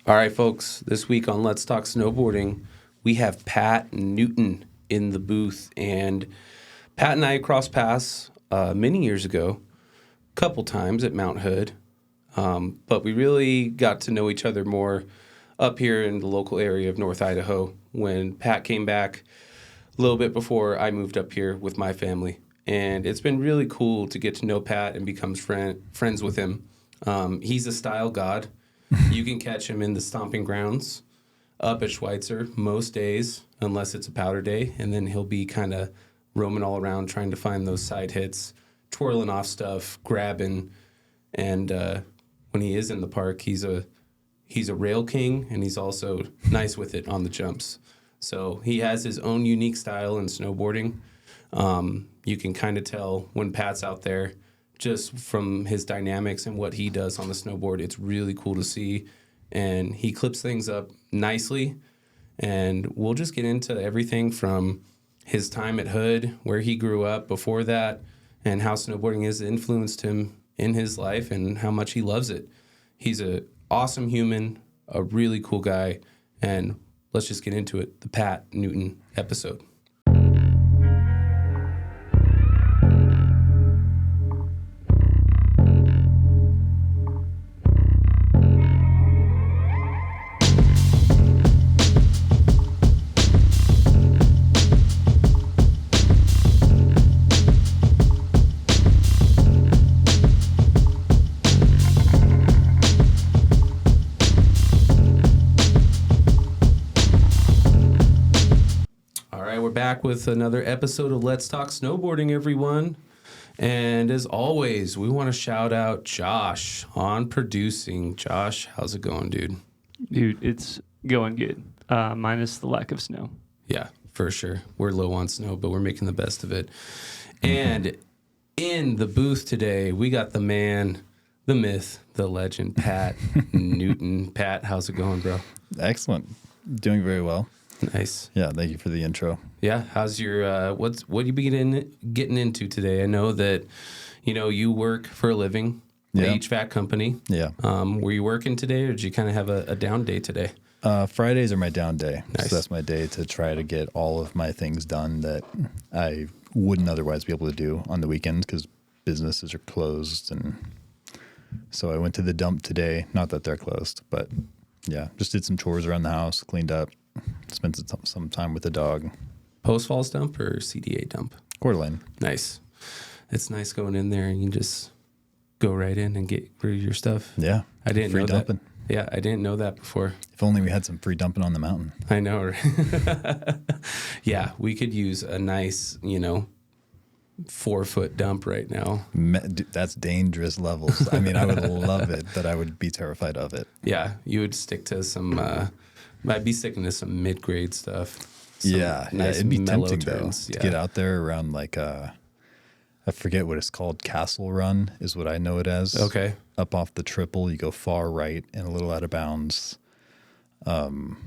All right, folks, this week on Let's Talk Snowboarding, we have Pat Newton in the booth. And Pat and I crossed paths many years ago, a couple times at Mount Hood. But we really got to know each other more up here in the local area of North Idaho when Pat came back a little bit before I moved up here with my family. And it's been really cool to get to know Pat and become friends with him. He's a style god. You can catch him in the stomping grounds up at Schweitzer most days, unless it's a powder day, and then he'll be kind of roaming all around trying to find those side hits, twirling off stuff, grabbing, and when he is in the park, he's a rail king, and he's also nice with it on the jumps. So he has his own unique style in snowboarding. You can kind of tell when Pat's out there, just from his dynamics and what he does on the snowboard. It's really cool to see, and he clips things up nicely. And we'll just get into everything from his time at Hood, where he grew up before that, and how snowboarding has influenced him in his life and how much he loves it. He's an awesome human, a really cool guy, and let's just get into it. The Pat Newton episode. Back with another episode of Let's Talk Snowboarding, everyone. And as always, we want to shout out Josh on producing. Josh, how's it going, dude? Dude, it's going good, minus the lack of snow. Yeah, for sure. We're low on snow, but we're making the best of it. And in the booth today, we got the man, the myth, the legend, Pat Newton. Pat, how's it going, bro? Excellent. Doing very well. Nice. Yeah, thank you for the intro. Yeah, how's your what you be getting into today? I know that you work for a living, at HVAC company. Yeah. Were you working today, or did you kind of have a down day today? Fridays are my down day. Nice. So that's my day to try to get all of my things done that I wouldn't otherwise be able to do on the weekends because businesses are closed. And so I went to the dump today. Not that they're closed, but yeah, just did some chores around the house, cleaned up, spent some time with the dog. Post Falls dump or CDA dump? Coeur d'Alene. Nice. It's nice going in there and you just go right in and get rid of your stuff. Yeah. I didn't free know dumping. that. Yeah, I didn't know that before. If only we had some free dumping on the mountain. I know. Yeah, we could use a nice, 4-foot dump right now. That's dangerous levels. I mean, I would love it, but I would be terrified of it. Yeah, you would stick to some, I'd be sticking to some mid-grade stuff. Yeah, nice it'd be tempting turns. though to get out there around like I forget what it's called. Castle Run is what I know it as. Okay. Up off the triple, you go far right and a little out of bounds. Man,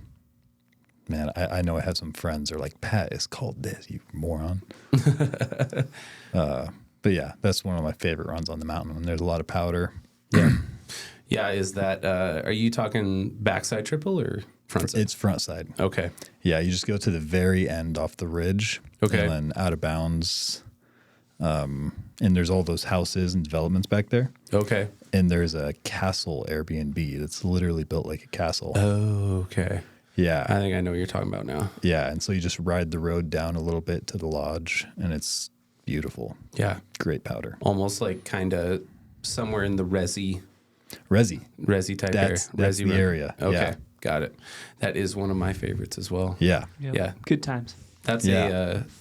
I know I have some friends that are like, Pat, it's called this, you moron. But yeah, that's one of my favorite runs on the mountain when there's a lot of powder. Yeah. Yeah, is that, are you talking backside triple or front side? It's front side. Okay. Yeah, you just go to the very end off the ridge. Okay. And then out of bounds. And there's all those houses and developments back there. Okay. And there's a castle Airbnb that's literally built like a castle. Oh, okay. Yeah. I think I know what you're talking about now. Yeah, and so you just ride the road down a little bit to the lodge, and it's beautiful. Yeah. Great powder. Almost like kind of somewhere in the Resi type That's area. the area. Okay, Yeah. got it. That is one of my favorites as well. Yeah. Yep. Yeah. Good times. That's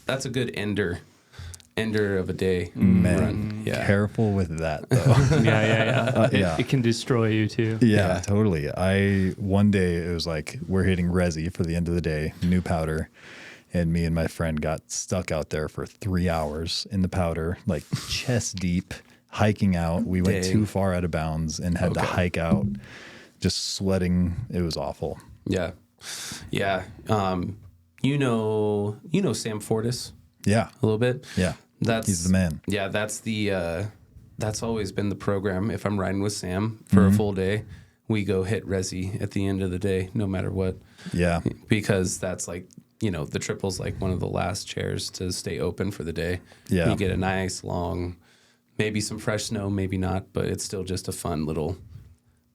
that's a good ender of a day Man, run. Yeah. careful with that, though. Yeah. It can destroy you, too. Yeah, totally. One day, it was like, we're hitting Resi for the end of the day, new powder, and me and my friend got stuck out there for 3 hours in the powder, like chest deep, hiking out. We went too far out of bounds and had to hike out, just sweating. It was awful. Yeah. Yeah. You know Sam Fortis? Yeah. A little bit? Yeah. He's the man. Yeah, that's always been the program. If I'm riding with Sam for a full day, we go hit Resi at the end of the day, no matter what. Yeah. Because that's like, the triple's like one of the last chairs to stay open for the day. Yeah. You get a nice long, maybe some fresh snow, maybe not, but it's still just a fun little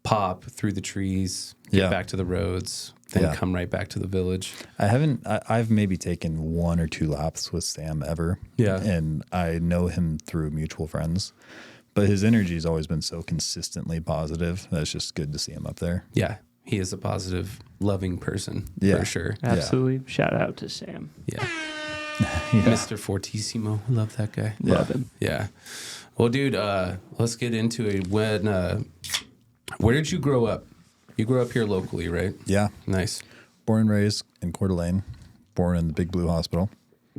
pop through the trees, get back to the roads, then come right back to the village. I've maybe taken 1 or 2 laps with Sam ever. Yeah. And I know him through mutual friends, but his energy has always been so consistently positive. That's just good to see him up there. Yeah. He is a positive, loving person for sure. Absolutely. Shout out to Sam. Yeah. Mr. Fortissimo. Love that guy. Love him. Yeah. Well, dude, let's get into it. Where did you grow up? You grew up here locally, right? Yeah. Nice. Born and raised in Coeur d'Alene, born in the Big Blue Hospital.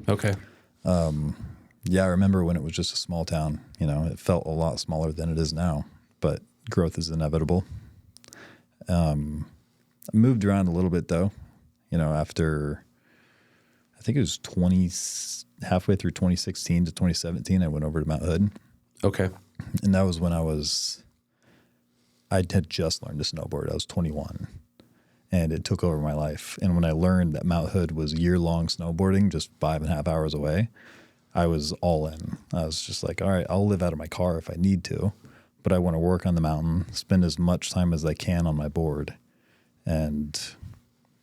Okay. Yeah, I remember when it was just a small town. It felt a lot smaller than it is now, but growth is inevitable. I moved around a little bit though, after I think it was halfway through 2016 to 2017, I went over to Mount Hood. Okay. And that was when I had just learned to snowboard. I was 21 and it took over my life. And when I learned that Mount Hood was year-long snowboarding, just 5.5 hours away, I was all in. I was just like, all right, I'll live out of my car if I need to, but I want to work on the mountain, spend as much time as I can on my board. And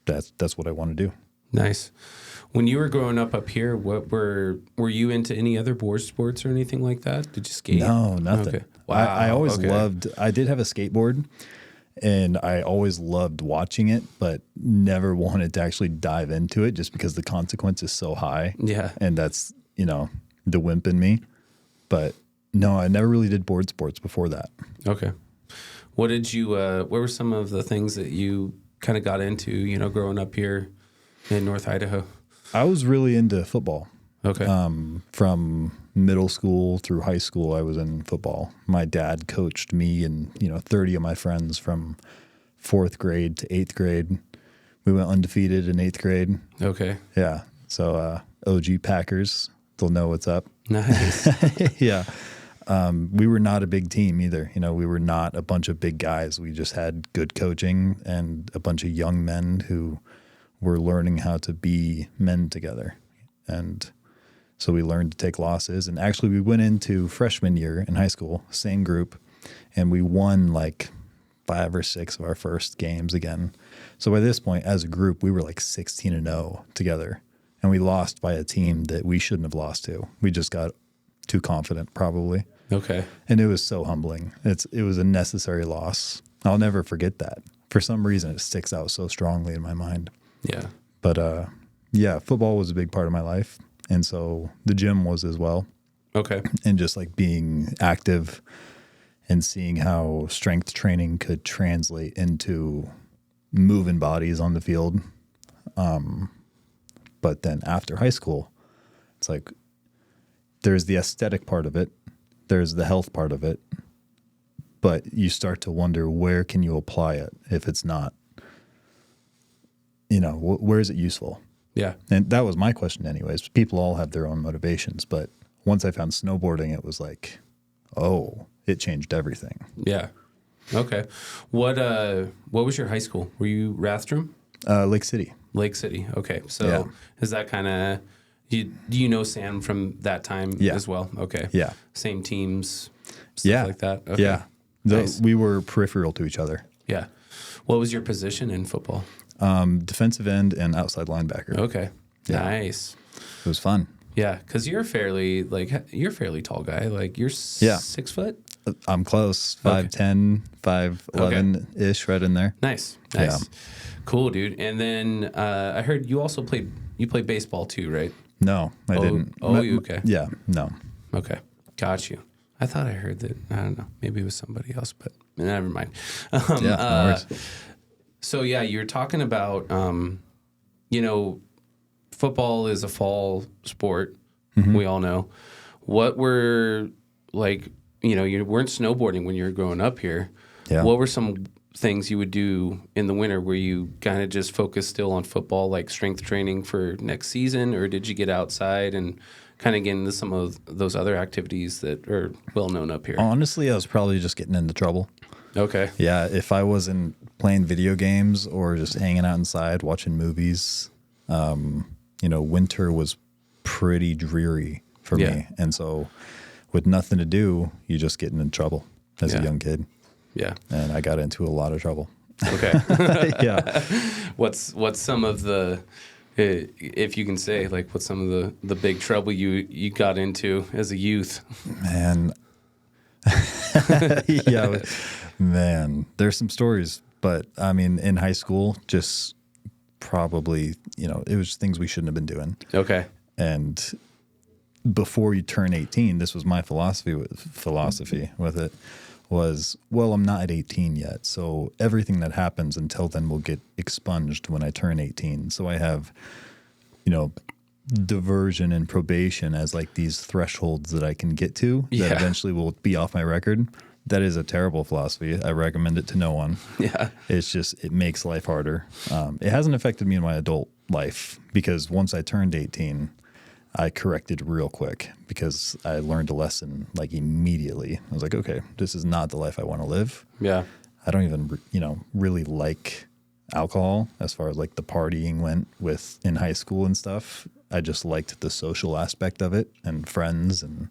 that's what I want to do. Nice. When you were growing up here, what were you into any other board sports or anything like that? Did you skate? No, nothing. Okay. Wow. I always I did have a skateboard and I always loved watching it, but never wanted to actually dive into it just because the consequence is so high. Yeah. And that's, the wimp in me. But no, I never really did board sports before that. Okay. What were some of the things that you kind of got into, growing up here in North Idaho? I was really into football. Okay. From middle school through high school, I was in football. My dad coached me and, 30 of my friends from 4th grade to 8th grade. We went undefeated in 8th grade. Okay. Yeah. So OG Packers, they'll know what's up. Nice. Yeah. We were not a big team either. We were not a bunch of big guys. We just had good coaching and a bunch of young men who were learning how to be men together. And so we learned to take losses. And actually we went into freshman year in high school, same group, and we won like 5 or 6 of our first games again. So by this point, as a group, we were like 16-0 together. And we lost by a team that we shouldn't have lost to. We just got too confident, probably. Okay. And it was so humbling. It was a necessary loss. I'll never forget that. For some reason, it sticks out so strongly in my mind. Yeah. But yeah, football was a big part of my life. And so the gym was as well. Okay. And just like being active and seeing how strength training could translate into moving bodies on the field. But then after high school, it's like there's the aesthetic part of it, there's the health part of it, but you start to wonder, where can you apply it if it's not, where is it useful? Yeah. And that was my question anyways. People all have their own motivations, but once I found snowboarding, it was like, oh, it changed everything. Yeah. Okay. What was your high school? Were you Rathdrum? Lake City. Lake City. Okay. So is that kind of, do you know Sam from that time as well? Okay. Yeah. Same teams, stuff like that? Okay. Yeah. Nice. We were peripheral to each other. Yeah. What was your position in football? Defensive end and outside linebacker. Okay. Yeah. Nice. It was fun. Yeah, because you're a fairly tall guy. Like you're 6 foot. I'm close. 5'10", 5'11" right in there. Nice. Yeah. Cool, dude. And then I heard you also played baseball too, right? No, I didn't. Oh, you okay? Yeah, no. Okay, got you. I thought I heard that. I don't know. Maybe it was somebody else, but never mind. No worries. So yeah, you're talking about, football is a fall sport. Mm-hmm. We all know. What were you weren't snowboarding when you were growing up here. Yeah. What were some things you would do in the winter? Were you kind of just focused still on football, like strength training for next season, or did you get outside and kind of get into some of those other activities that are well known up here? Honestly, I was probably just getting into trouble. Okay. Yeah, if I wasn't playing video games or just hanging out inside watching movies, winter was pretty dreary for me. And so with nothing to do, you just get in trouble as a young kid. Yeah. And I got into a lot of trouble. Okay. Yeah. What's some of the, if you can say, like, what's some of the big trouble you got into as a youth? Man. Yeah. Man, there's some stories, but I mean, in high school, just probably, it was things we shouldn't have been doing. Okay. And before you turn 18, this was my philosophy with it was, well, I'm not at 18 yet. So everything that happens until then will get expunged when I turn 18. So I have, diversion and probation as like these thresholds that I can get to that eventually will be off my record. That is a terrible philosophy. I recommend it to no one. Yeah. It's just, it makes life harder. It hasn't affected me in my adult life because once I turned 18, I corrected real quick because I learned a lesson like immediately. I was like, okay, this is not the life I want to live. Yeah. I don't even, really like alcohol as far as like the partying went with in high school and stuff. I just liked the social aspect of it and friends. And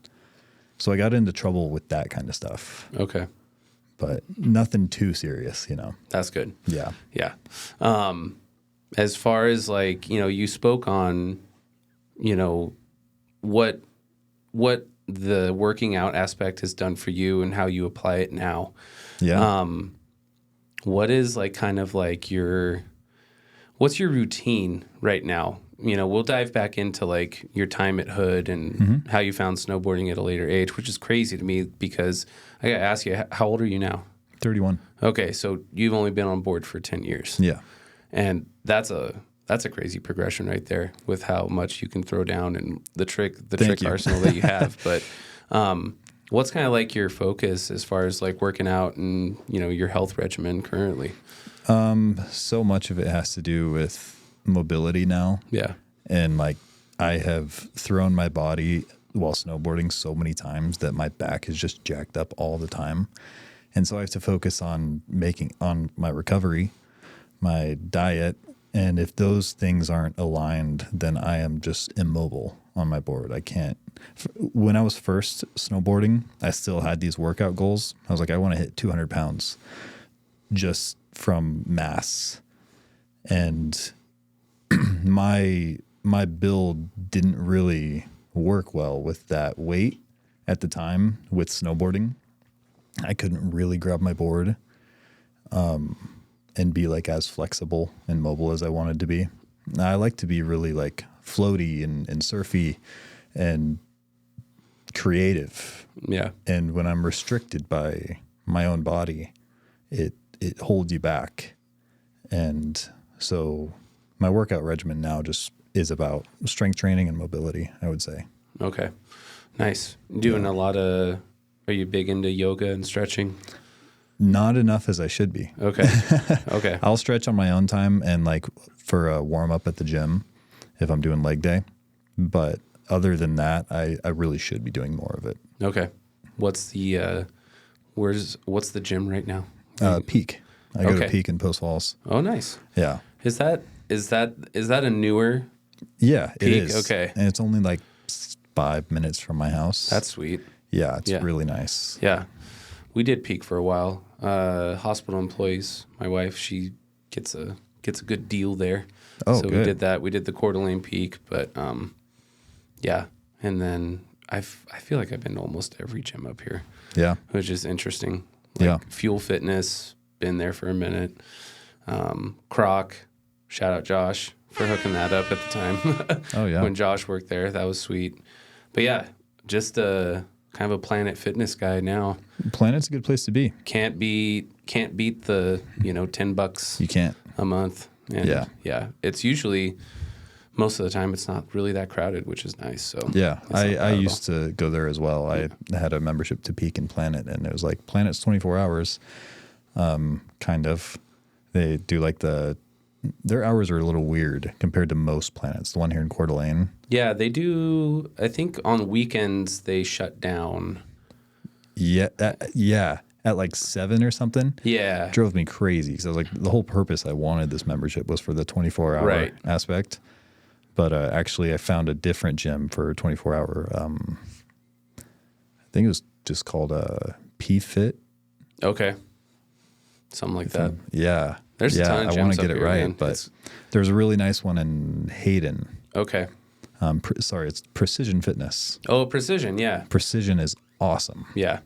so I got into trouble with that kind of stuff. Okay. But nothing too serious, That's good. Yeah. Yeah. As far as like, you spoke on, what the working out aspect has done for you and how you apply it now. Yeah. What is like kind of like what's your routine right now? We'll dive back into like your time at Hood and how you found snowboarding at a later age, which is crazy to me because I got to ask you, how old are you now? 31. Okay. So you've only been on board for 10 years. Yeah. And that's a crazy progression right there with how much you can throw down and the trick arsenal that you have. But what's kind of like your focus as far as like working out and, your health regimen currently? So much of it has to do with mobility now. Yeah. And like I have thrown my body while snowboarding so many times that my back is just jacked up all the time. And so I have to focus on my recovery, my diet. And if those things aren't aligned, then I am just immobile on my board. I can't. When I was first snowboarding, I still had these workout goals. I was like, I want to hit 200 pounds just from mass. And my build didn't really work well with that weight at the time with snowboarding. I couldn't really grab my board and be like as flexible and mobile as I wanted to be. I like to be really like floaty and surfy and creative. Yeah. And when I'm restricted by my own body, it holds you back. And so my workout regimen now just is about strength training and mobility, I would say. Okay. Nice. Doing a lot of, are you big into yoga and stretching? Not enough as I should be. Okay. Okay. I'll stretch on my own time and like for a warm up at the gym if I'm doing leg day. But other than that, I really should be doing more of it. Okay. What's the gym right now? Peak. I go to Peak in Post Falls. Oh, nice. Yeah. Is that a newer? Yeah, Peak? it is. Okay. And it's only like 5 minutes from my house. That's sweet. Yeah, it's really nice. Yeah. We did Peak for a while. Hospital employees. My wife, she gets a good deal there. Oh, so good. we did that. We did the Coeur d'Alene Peak, but yeah. And then I feel like I've been to almost every gym up here. Yeah. Which is interesting. Like Fuel Fitness, been there for a minute. Croc, shout out Josh for hooking that up at the time. Oh yeah. When Josh worked there, that was sweet. But yeah, just kind of a Planet Fitness guy now. Planet's a good place to be. Can't beat the $10 You can't. a month. And yeah. It's usually most of the time it's not really that crowded, which is nice. So yeah, I used to go there as well. I had a membership to Peak and Planet, and it was like Planet's 24 hours. Kind of. They do like their hours are a little weird compared to most Planets. The one here in Coeur d'Alene. Yeah, they do. I think on weekends they shut down. Yeah, at like 7 or something. Yeah. Drove me crazy because I was like, the whole purpose I wanted this membership was for the 24-hour Right. aspect. But actually, I found a different gym for 24-hour. I think it was just called P-Fit. Okay. Something like that. Yeah. There's a ton of gyms I want to up get it here, right, man. but there's a really nice one in Hayden. Okay. It's Precision Fitness. Oh, Precision. Yeah. Precision is awesome. Yeah.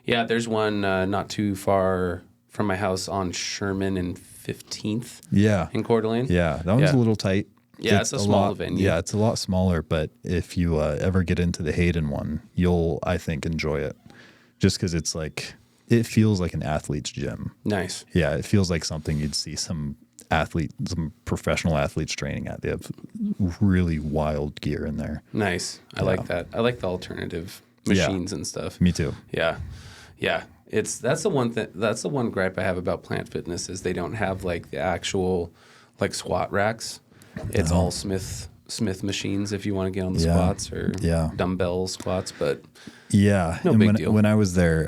Yeah. There's one not too far from my house on Sherman and 15th Yeah. in Coeur d'Alene. Yeah. That one's a little tight. Yeah, it's a small lot, venue. Yeah, it's a lot smaller, but if you ever get into the Hayden one, you'll, I think, enjoy it. Just because it's like, it feels like an athlete's gym. Nice. Yeah, it feels like something you'd see some professional athletes training at. They have really wild gear in there. Nice. I like that. I like the alternative machines and stuff. Me too. Yeah. Yeah. That's the one gripe I have about Plant Fitness is they don't have like the actual like squat racks. It's all Smith machines if you want to get on the squats or dumbbell squats, but no big deal. When I was there,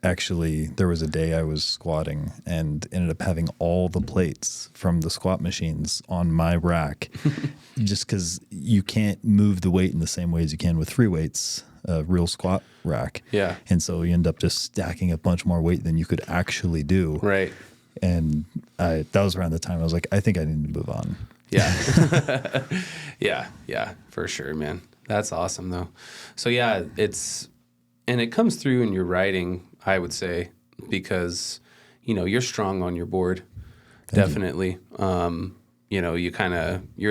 there was a day I was squatting and ended up having all the plates from the squat machines on my rack just because you can't move the weight in the same way as you can with free weights, a real squat rack. Yeah. And so you end up just stacking a bunch more weight than you could actually do. Right. And that was around the time I was like, I think I need to move on. Yeah. Yeah, for sure, man. That's awesome though. So yeah, and it comes through in your riding, I would say, because, you're strong on your board. Definitely. You're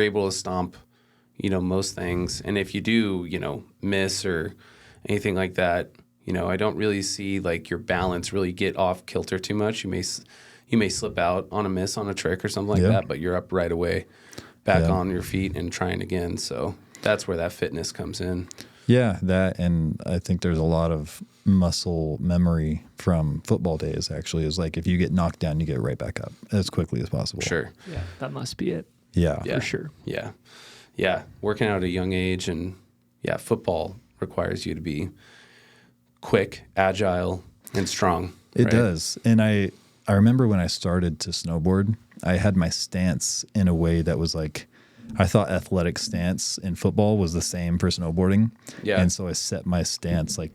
able to stomp, most things. And if you do, miss or anything like that, I don't really see like your balance really get off kilter too much. You may slip out on a miss on a trick or something like that, but you're up right away, back on your feet and trying again. So that's where that fitness comes in. Yeah, that, and I think there's a lot of muscle memory from football days, actually. Is like if you get knocked down, you get right back up as quickly as possible. Sure. Yeah, that must be it. Yeah. For sure. Yeah. Yeah. Working out at a young age and, football requires you to be quick, agile, and strong. It does. And I remember when I started to snowboard, I had my stance in a way that was like, I thought athletic stance in football was the same for snowboarding. Yeah. And so I set my stance like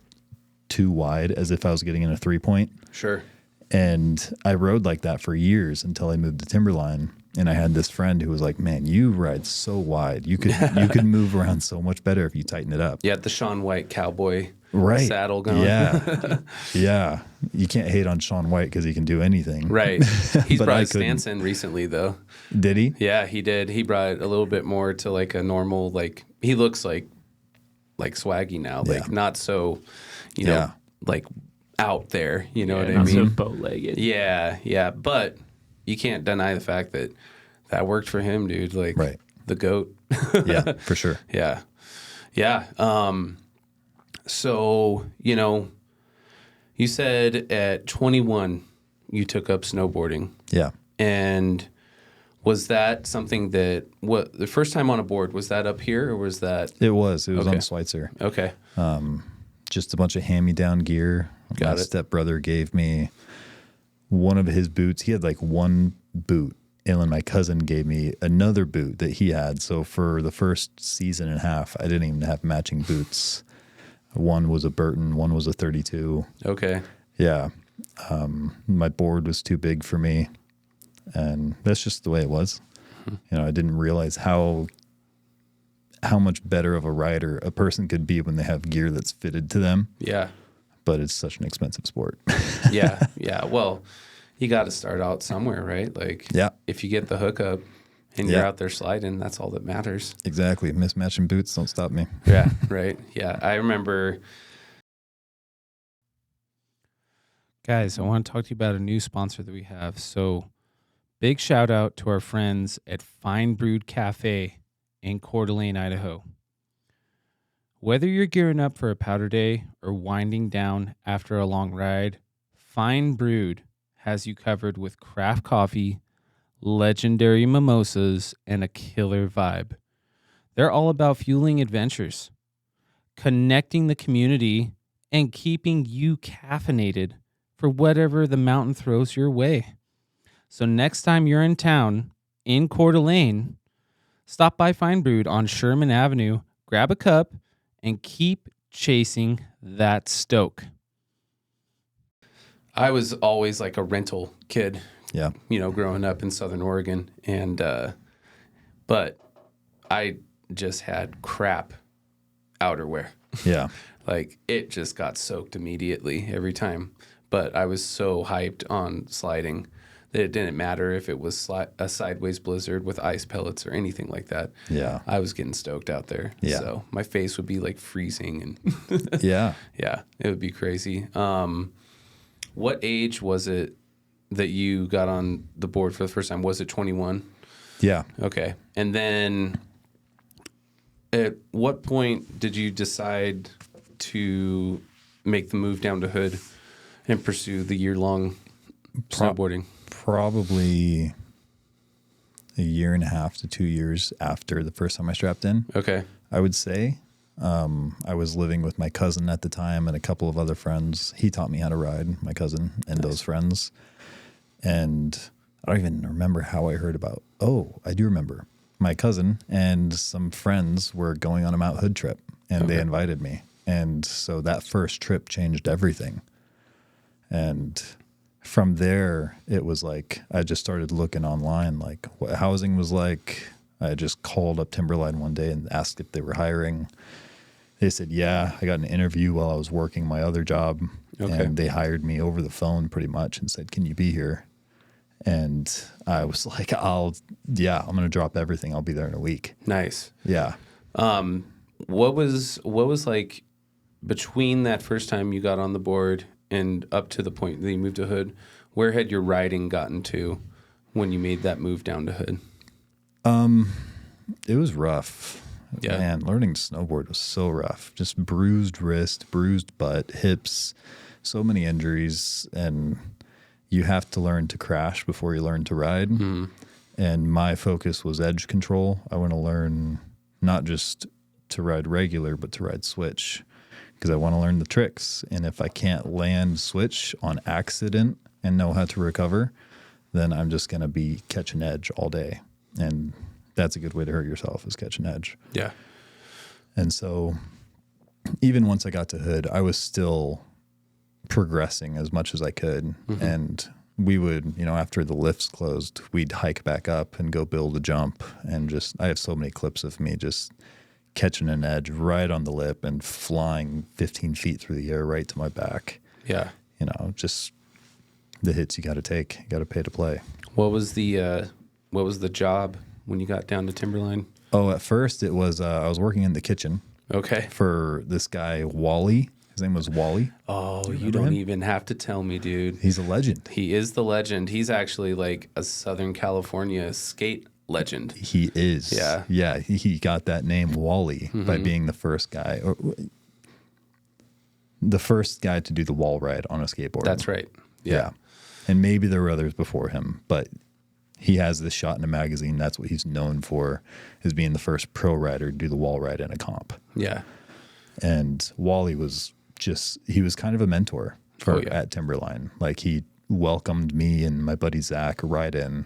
too wide as if I was getting in a 3-point. Sure. And I rode like that for years until I moved to Timberline. And I had this friend who was like, man, you ride so wide. You could move around so much better if you tighten it up. Yeah, the Shaun White cowboy saddle going. Yeah. Yeah. You can't hate on Shaun White because he can do anything. Right. He's brought his stance in recently, though. Did he? Yeah, he did. He brought it a little bit more to like a normal, like, he looks like swaggy now. Like, not so, like out there. You know what I mean? Not so bow-legged. Yeah. But you can't deny the fact that worked for him, dude. Like, the GOAT. Yeah, for sure. Yeah. So, you said at 21 you took up snowboarding. Yeah. And was that something that the first time on a board, was that up here or was that? It was okay. on Schweitzer. Okay. Just a bunch of hand-me-down gear. Got My it. stepbrother gave me one of his boots. He had like one boot. And then my cousin gave me another boot that he had. So for the first season and a half, I didn't even have matching boots. One was a Burton, one was a 32. Okay. Yeah. My board was too big for me. And that's just the way it was. I didn't realize how much better of a rider a person could be when they have gear that's fitted to them. Yeah. But it's such an expensive sport. Yeah. Well, you got to start out somewhere, right? Like, if you get the hookup and you're out there sliding, that's all that matters. Exactly. Mismatching boots don't stop me. Yeah, right. Yeah, I remember. Guys, I want to talk to you about a new sponsor that we have. So, big shout out to our friends at Fine Brewed Cafe in Coeur d'Alene, Idaho. Whether you're gearing up for a powder day or winding down after a long ride, Fine Brewed has you covered with craft coffee, legendary mimosas, and a killer vibe. They're all about fueling adventures, connecting the community, and keeping you caffeinated for whatever the mountain throws your way. So next time you're in town in Coeur d'Alene, stop by Fine Brewed on Sherman Avenue, grab a cup, and keep chasing that stoke. I was always like a rental kid, Yeah. Growing up in Southern Oregon. And, but I just had crap outerwear. Yeah. Like it just got soaked immediately every time. But I was so hyped on sliding that it didn't matter if it was a sideways blizzard with ice pellets or anything like that. Yeah. I was getting stoked out there. Yeah. So my face would be like freezing and Yeah. yeah, it would be crazy. What age was it that you got on the board for the first time? Was it 21? Yeah. Okay. And then at what point did you decide to make the move down to Hood and pursue the year-long snowboarding? Probably a year and a half to 2 years after the first time I strapped in. Okay. I would say. I was living with my cousin at the time and a couple of other friends. He taught me how to ride, my cousin and those friends. And I don't even remember how I heard about. Oh, I do remember. My cousin and some friends were going on a Mount Hood trip, and they invited me. And so that first trip changed everything. And from there, it was like I just started looking online, like what housing was like. I just called up Timberline one day and asked if they were hiring. They said, yeah. I got an interview while I was working my other job. Okay. And they hired me over the phone pretty much and said, can you be here? And I was like, I'm going to drop everything. I'll be there in a week. Nice. Yeah. What was like between that first time you got on the board and up to the point that you moved to Hood? Where had your riding gotten to when you made that move down to Hood? It was rough. Yeah. Man, learning to snowboard was so rough. Just bruised wrist, bruised butt, hips, so many injuries. And you have to learn to crash before you learn to ride. Mm-hmm. And my focus was edge control. I want to learn not just to ride regular, but to ride switch, because I want to learn the tricks. And if I can't land switch on accident and know how to recover, then I'm just going to be catching edge all day. And that's a good way to hurt yourself, is catch an edge. Yeah. And so even once I got to Hood, I was still progressing as much as I could. Mm-hmm. And we would, after the lifts closed, we'd hike back up and go build a jump. And I have so many clips of me just catching an edge right on the lip and flying 15 feet through the air right to my back. Yeah. Just the hits you got to take. You got to pay to play. What was the job when you got down to Timberline? Oh, at first it was I was working in the kitchen. Okay. For this guy, Wally. His name was Wally. Oh, you don't even have to tell me, dude. He's a legend. He is the legend. He's actually like a Southern California skate legend. He is. Yeah. Yeah, he got that name Wally by being the first guy. The first guy to do the wall ride on a skateboard. That's right. Yeah. And maybe there were others before him, but he has this shot in a magazine. That's what he's known for, is being the first pro rider to do the wall ride in a comp. Yeah. And Wally was he was kind of a mentor at Timberline. Like, he welcomed me and my buddy Zach right in,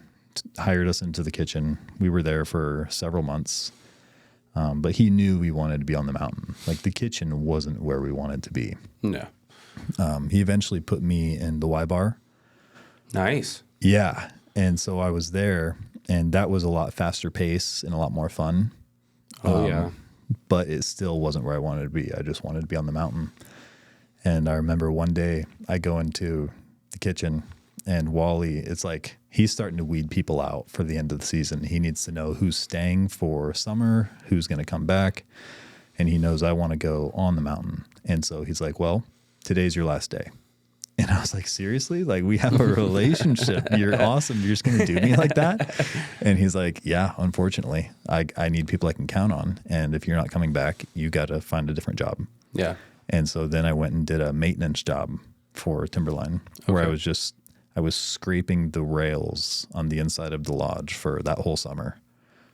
hired us into the kitchen. We were there for several months. But he knew we wanted to be on the mountain. Like, the kitchen wasn't where we wanted to be. No. He eventually put me in the Y bar. Nice. Yeah. And so I was there, and that was a lot faster pace and a lot more fun. Oh, yeah. But it still wasn't where I wanted to be. I just wanted to be on the mountain. And I remember one day I go into the kitchen, and Wally, it's like he's starting to weed people out for the end of the season. He needs to know who's staying for summer, who's going to come back. And he knows I want to go on the mountain. And so he's like, well, today's your last day. And I was like, seriously? Like, we have a relationship. You're awesome. You're just going to do me like that? And he's like, yeah, unfortunately, I need people I can count on. And if you're not coming back, you got to find a different job. Yeah. And so then I went and did a maintenance job for Timberline, where I was scraping the rails on the inside of the lodge for that whole summer.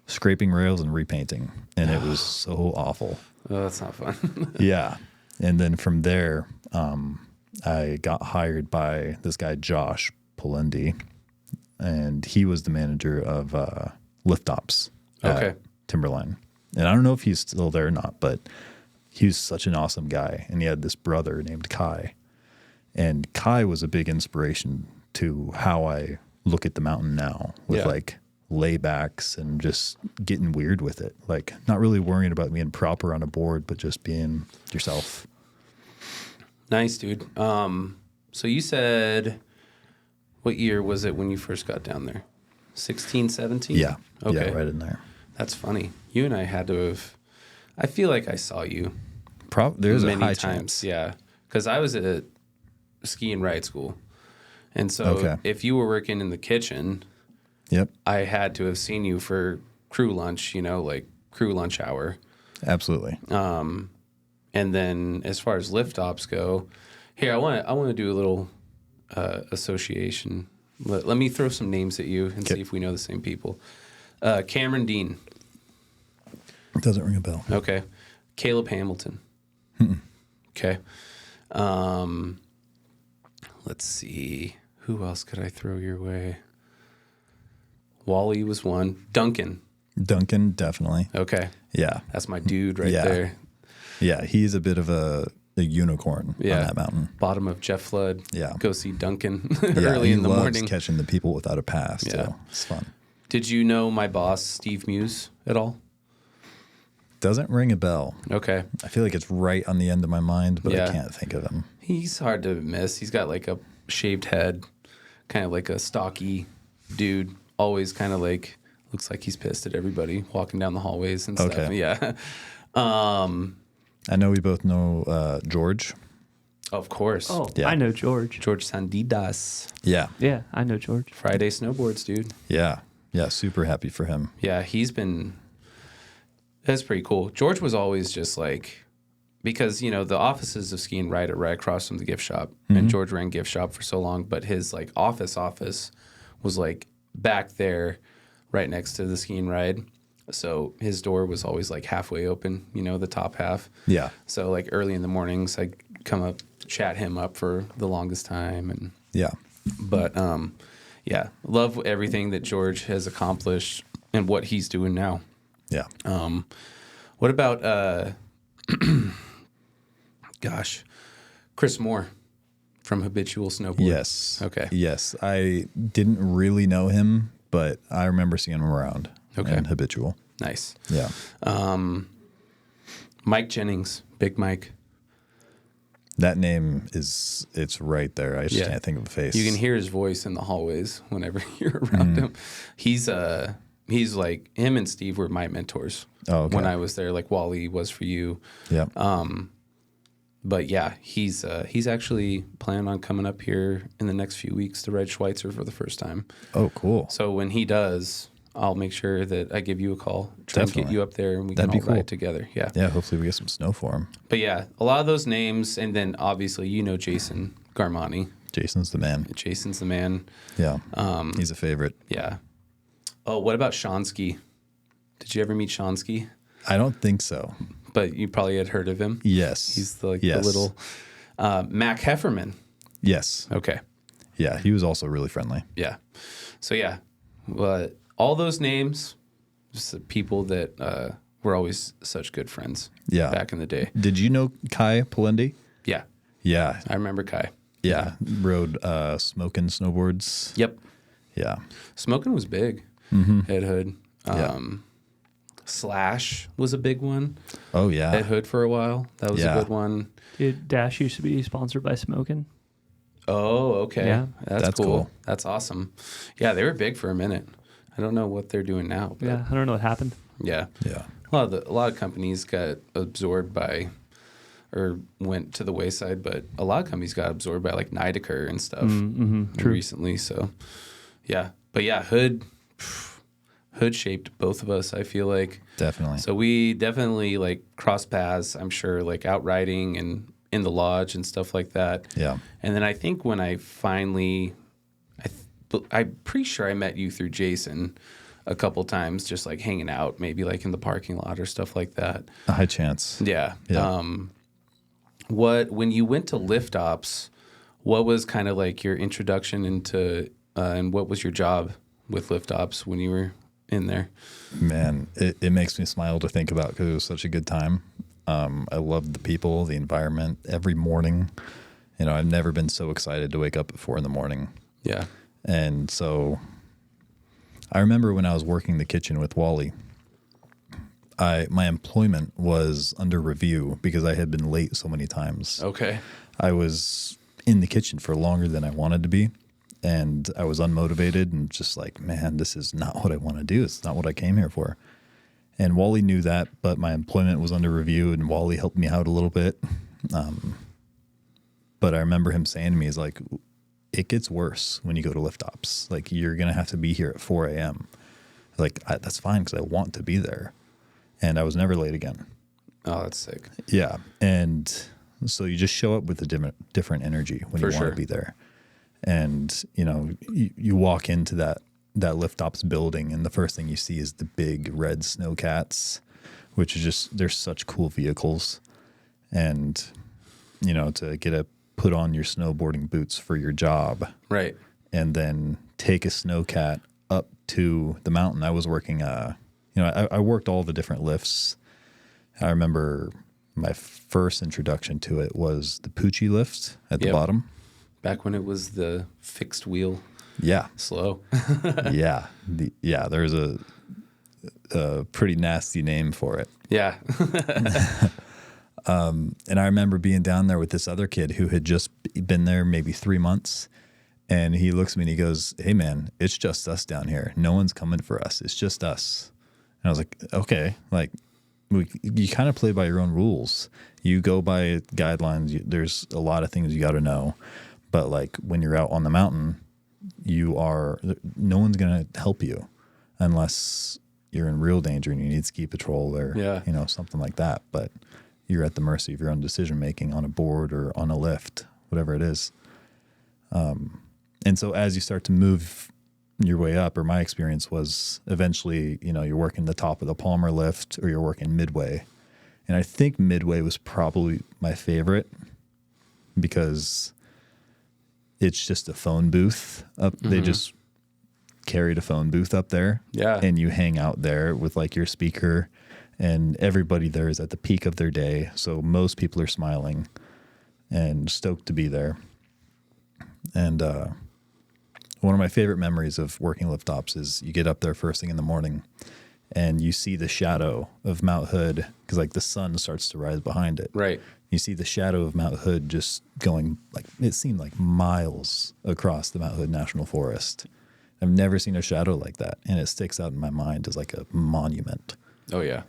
Scraping rails and repainting. And it was so awful. Oh, that's not fun. Yeah. And then from there, I got hired by this guy, Josh Polendi, and he was the manager of lift ops at Timberline. And I don't know if he's still there or not, but he was such an awesome guy. And he had this brother named Kai. And Kai was a big inspiration to how I look at the mountain now with like laybacks and just getting weird with it. Like not really worrying about being proper on a board, but just being yourself. Nice, dude. So you said, what year was it when you first got down there? 16, 17? Yeah. Okay. Yeah, right in there. That's funny. You and I had to have, I feel like I saw you There's many a high times. chance. Yeah. Because I was at ski and ride school. And so if you were working in the kitchen, Yep. I had to have seen you for crew lunch, you know, like crew lunch hour. Absolutely. And then as far as lift ops go, here I want to do a little association. Let me throw some names at you and see if we know the same people. Cameron Dean. It doesn't ring a bell. Okay. Caleb Hamilton. Okay. Let's see. Who else could I throw your way? Wally was one. Duncan. Duncan, definitely. Okay. Yeah. That's my dude right Yeah. there. Yeah, he's a bit of a unicorn on that mountain. Bottom of Jeff Flood. Yeah. Go see Duncan Yeah, early he in the loves morning. catching the people without a pass. Yeah. So it's fun. Did you know my boss, Steve Muse, at all? Doesn't ring a bell. Okay. I feel like it's right on the end of my mind, but Yeah. I can't think of him. He's hard to miss. He's got like a shaved head, kind of like a stocky dude. Always kind of like, looks like he's pissed at everybody walking down the hallways and stuff. Okay. Yeah. I know we both know George. Of course. Oh, Yeah. I know George. George Sandidas. Yeah. Yeah, I know George. Friday snowboards, dude. Yeah. Yeah. Super happy for him. Yeah, that's pretty cool. George was always just like, because, you know, the offices of Ski and Ride are right across from the gift shop. And George ran gift shop for so long, but his like office was like back there right next to the Ski and Ride. So his door was always like halfway open, you know, the top half. Yeah. So like early in the mornings, I'd come up, chat him up for the longest time. And Yeah. but yeah, love everything that George has accomplished and what he's doing now. Yeah. What about gosh, Chris Moore from Habitual Snowboard? Yes. Okay. Yes. I didn't really know him, but I remember seeing him around. Okay. And Habitual. Nice. Yeah. Mike Jennings, Big Mike. That name it's right there. I just can't think of a face. You can hear his voice in the hallways whenever you're around him. He's like, him and Steve were my mentors when I was there, like Wally was for you. Yeah. But yeah, he's actually planning on coming up here in the next few weeks to ride Schweitzer for the first time. Oh, cool. So when he does, I'll make sure that I give you a call, try and get Definitely. you up there, and we That'd can be all cool. ride together. Yeah. Yeah. Hopefully we get some snow for him. But yeah, a lot of those names, and then obviously you know Jason Garmani. Jason's the man. Jason's the man. Yeah. He's a favorite. Yeah. Oh, what about Shonsky? Did you ever meet Shonsky? I don't think so. But you probably had heard of him. Yes. He's the Yes. little Mac Hefferman. Yes. Okay. Yeah. He was also really friendly. Yeah. So yeah, all those names, just the people that were always such good friends. Yeah. Back in the day. Did you know Kai Polendi? Yeah, Yeah. I remember Kai. Yeah. Rode Smokin' snowboards. Yep. Yeah. Smoking was big. Head Hood. Yeah. Slash was a big one. Oh, yeah. Head Hood for a while. That was Yeah. a good one. Dude, Dash used to be sponsored by Smokin'. Oh, okay. Yeah. That's cool. cool. That's awesome. Yeah, they were big for a minute. I don't know what they're doing now. But Yeah, I don't know what happened. Yeah. Yeah. A lot of companies got absorbed by or went to the wayside, but a lot of companies got absorbed by like Nideker and stuff True. recently. So yeah. But yeah, Hood shaped both of us, I feel like. Definitely. So we definitely like cross paths, I'm sure, like out riding and in the lodge and stuff like that. Yeah. And then I think when I finally, I'm pretty sure I met you through Jason a couple times, just like hanging out, maybe like in the parking lot or stuff like that. A high chance. Yeah. Yeah. when you went to lift ops, what was kind of like your introduction into, and what was your job with lift ops when you were in there? Man, it makes me smile to think about because it was such a good time. I loved the people, the environment. Every morning, I've never been so excited to wake up at 4 a.m. Yeah. And so I remember when I was working the kitchen with Wally, my employment was under review because I had been late so many times. Okay. I was in the kitchen for longer than I wanted to be, and I was unmotivated and just like, man, this is not what I want to do. It's not what I came here for. And Wally knew that, but my employment was under review, and Wally helped me out a little bit. But I remember him saying to me, he's like, it gets worse when you go to lift ops. Like, you're going to have to be here at 4 a.m. Like, that's fine because I want to be there. And I was never late again. Oh, that's sick. Yeah. And so you just show up with a different energy when you want to be there. And, you walk into that lift ops building, and the first thing you see is the big red snowcats, which is just, they're such cool vehicles. And, to put on your snowboarding boots for your job. Right. And then take a snowcat up to the mountain. I was working, I worked all the different lifts. I remember my first introduction to it was the Poochie lift at the bottom. Back when it was the fixed wheel. Yeah. Slow. Yeah. There's a pretty nasty name for it. Yeah. And I remember being down there with this other kid who had just been there maybe 3 months. And he looks at me and he goes, hey, man, it's just us down here. No one's coming for us. It's just us. And I was like, okay, like you kind of play by your own rules. You go by guidelines. There's a lot of things you got to know. But like when you're out on the mountain, no one's going to help you unless you're in real danger and you need ski patrol or, something like that. But you're at the mercy of your own decision making on a board or on a lift, whatever it is. And so as you start to move your way up, or my experience was eventually, you're working the top of the Palmer lift or you're working midway. And I think midway was probably my favorite because it's just a phone booth up. Mm-hmm. They just carried a phone booth up there. Yeah. And you hang out there with like your speaker, and everybody there is at the peak of their day. So most people are smiling and stoked to be there. And one of my favorite memories of working lift ops is you get up there first thing in the morning and you see the shadow of Mount Hood because like the sun starts to rise behind it. Right. You see the shadow of Mount Hood just going like, it seemed like miles across the Mount Hood National Forest. I've never seen a shadow like that. And it sticks out in my mind as like a monument. Oh, yeah.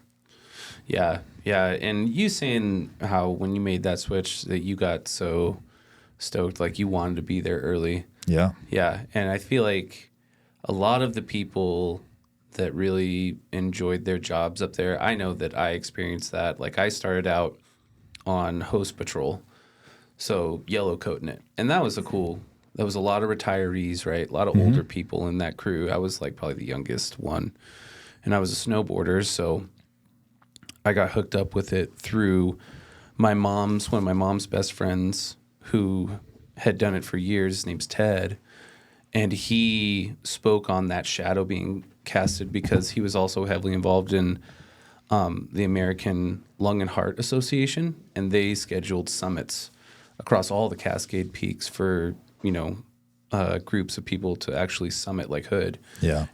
Yeah. Yeah. And you saying how when you made that switch that you got so stoked, like you wanted to be there early. Yeah. Yeah. And I feel like a lot of the people that really enjoyed their jobs up there, I know that I experienced that. Like I started out on host patrol, so yellow coating it. And that was that was a lot of retirees, right? A lot of older people in that crew. I was like probably the youngest one. And I was a snowboarder, so I got hooked up with it through one of my mom's best friends who had done it for years. His name's Ted. And he spoke on that shadow being casted because he was also heavily involved in the American Lung and Heart Association. And they scheduled summits across all the Cascade Peaks for, groups of people to actually summit like Hood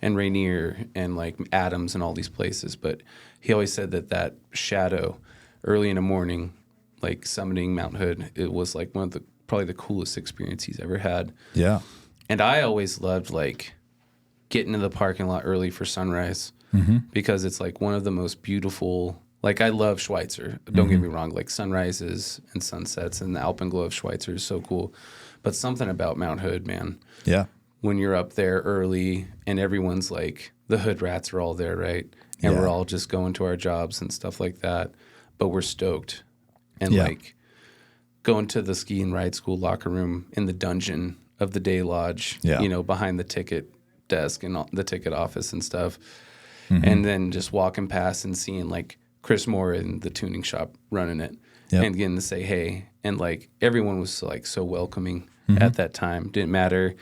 and Rainier and like Adams and all these places. But he always said that shadow early in the morning, like summiting Mount Hood, it was like probably the coolest experience he's ever had. Yeah. And I always loved like getting to the parking lot early for sunrise because it's like one of the most beautiful, like I love Schweitzer. Don't get me wrong, like sunrises and sunsets and the alpenglow of Schweitzer is so cool. But something about Mount Hood, man. Yeah. When you're up there early and everyone's like, the Hood rats are all there, right? And we're all just going to our jobs and stuff like that. But we're stoked. And like going to the ski and ride school locker room in the dungeon of the day lodge, behind the ticket desk and the ticket office and stuff. And then just walking past and seeing like Chris Moore in the tuning shop running it and getting to say hey And like everyone was like so welcoming Mm-hmm. at that time. Didn't matter,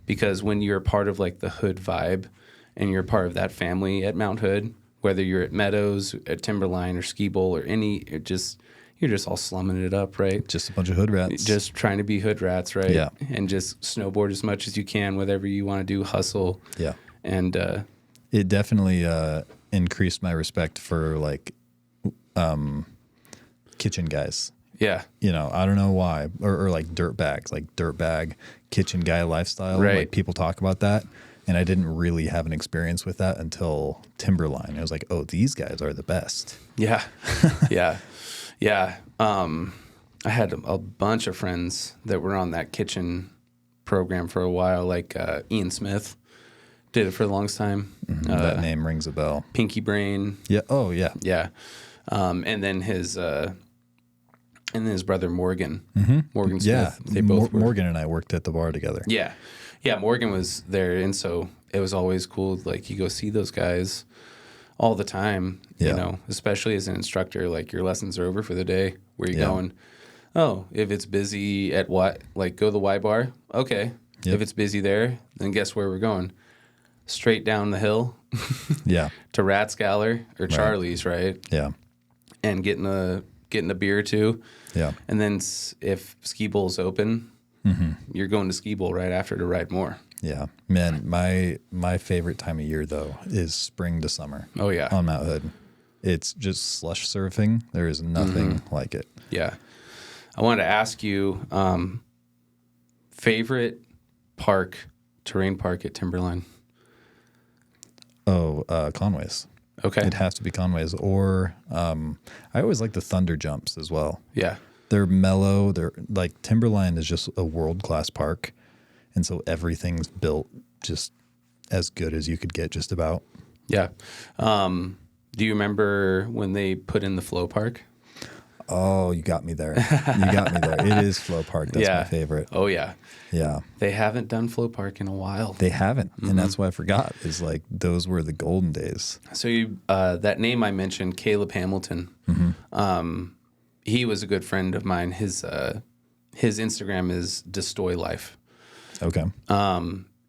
because when you're part of like the Hood vibe and you're part of that family at Mount Hood, whether you're at Meadows, at Timberline or Ski Bowl or you're just all slumming it up, right? Just a bunch of hood rats. Just trying to be hood rats, right? Yeah. And just snowboard as much as you can, whatever you want to do, hustle. Yeah. And It definitely increased my respect for like kitchen guys. yeah, You know, I don't know why, or like dirt bags, like dirt bag kitchen guy lifestyle. Right. Like people talk about that, and I didn't really have an experience with that until Timberline. I was like, oh, these guys are the best. yeah, yeah, yeah. I had a bunch of friends that were on that kitchen program for a while, like Ian Smith did it for the longest time. That name rings a bell. Pinky Brain, Yeah. Oh, yeah. yeah, and then his brother Morgan, Morgan Smith. Yeah. They both were. Morgan and I worked at the bar together. Yeah. Yeah, Morgan was there, and so it was always cool. Like, you go see those guys all the time, Yeah. you know, especially as an instructor. Like, your lessons are over for the day. Where you Yeah. going? Oh, if it's busy at what? Like, go to the Y bar? Okay. Yep. If it's busy there, then guess where we're going? Straight down the hill Yeah. to Rathskeller or Charlie's, right? Yeah. And getting a beer or two. Yeah. And then if Ski Bowl's open, you're going to Ski Bowl right after to ride more. Yeah. Man, my favorite time of year, though, is spring to summer. Oh, yeah. On Mount Hood. It's just slush surfing. There is nothing like it. Yeah. I wanted to ask you, favorite terrain park at Timberline? Oh, Conway's. Okay. It has to be Conway's. Or I always like the Thunder Jumps as well. Yeah. They're mellow. They're like Timberline is just a world-class park. And so everything's built just as good as you could get just about. Yeah. Do you remember when they put in the flow park? Oh, you got me there. You got me there. It is Flow Park. That's Yeah. my favorite. Oh, yeah. Yeah. They haven't done flow park in a while. They haven't. And that's why I forgot is like those were the golden days. So that name I mentioned, Caleb Hamilton, he was a good friend of mine. His Instagram is Destoy Life. Okay.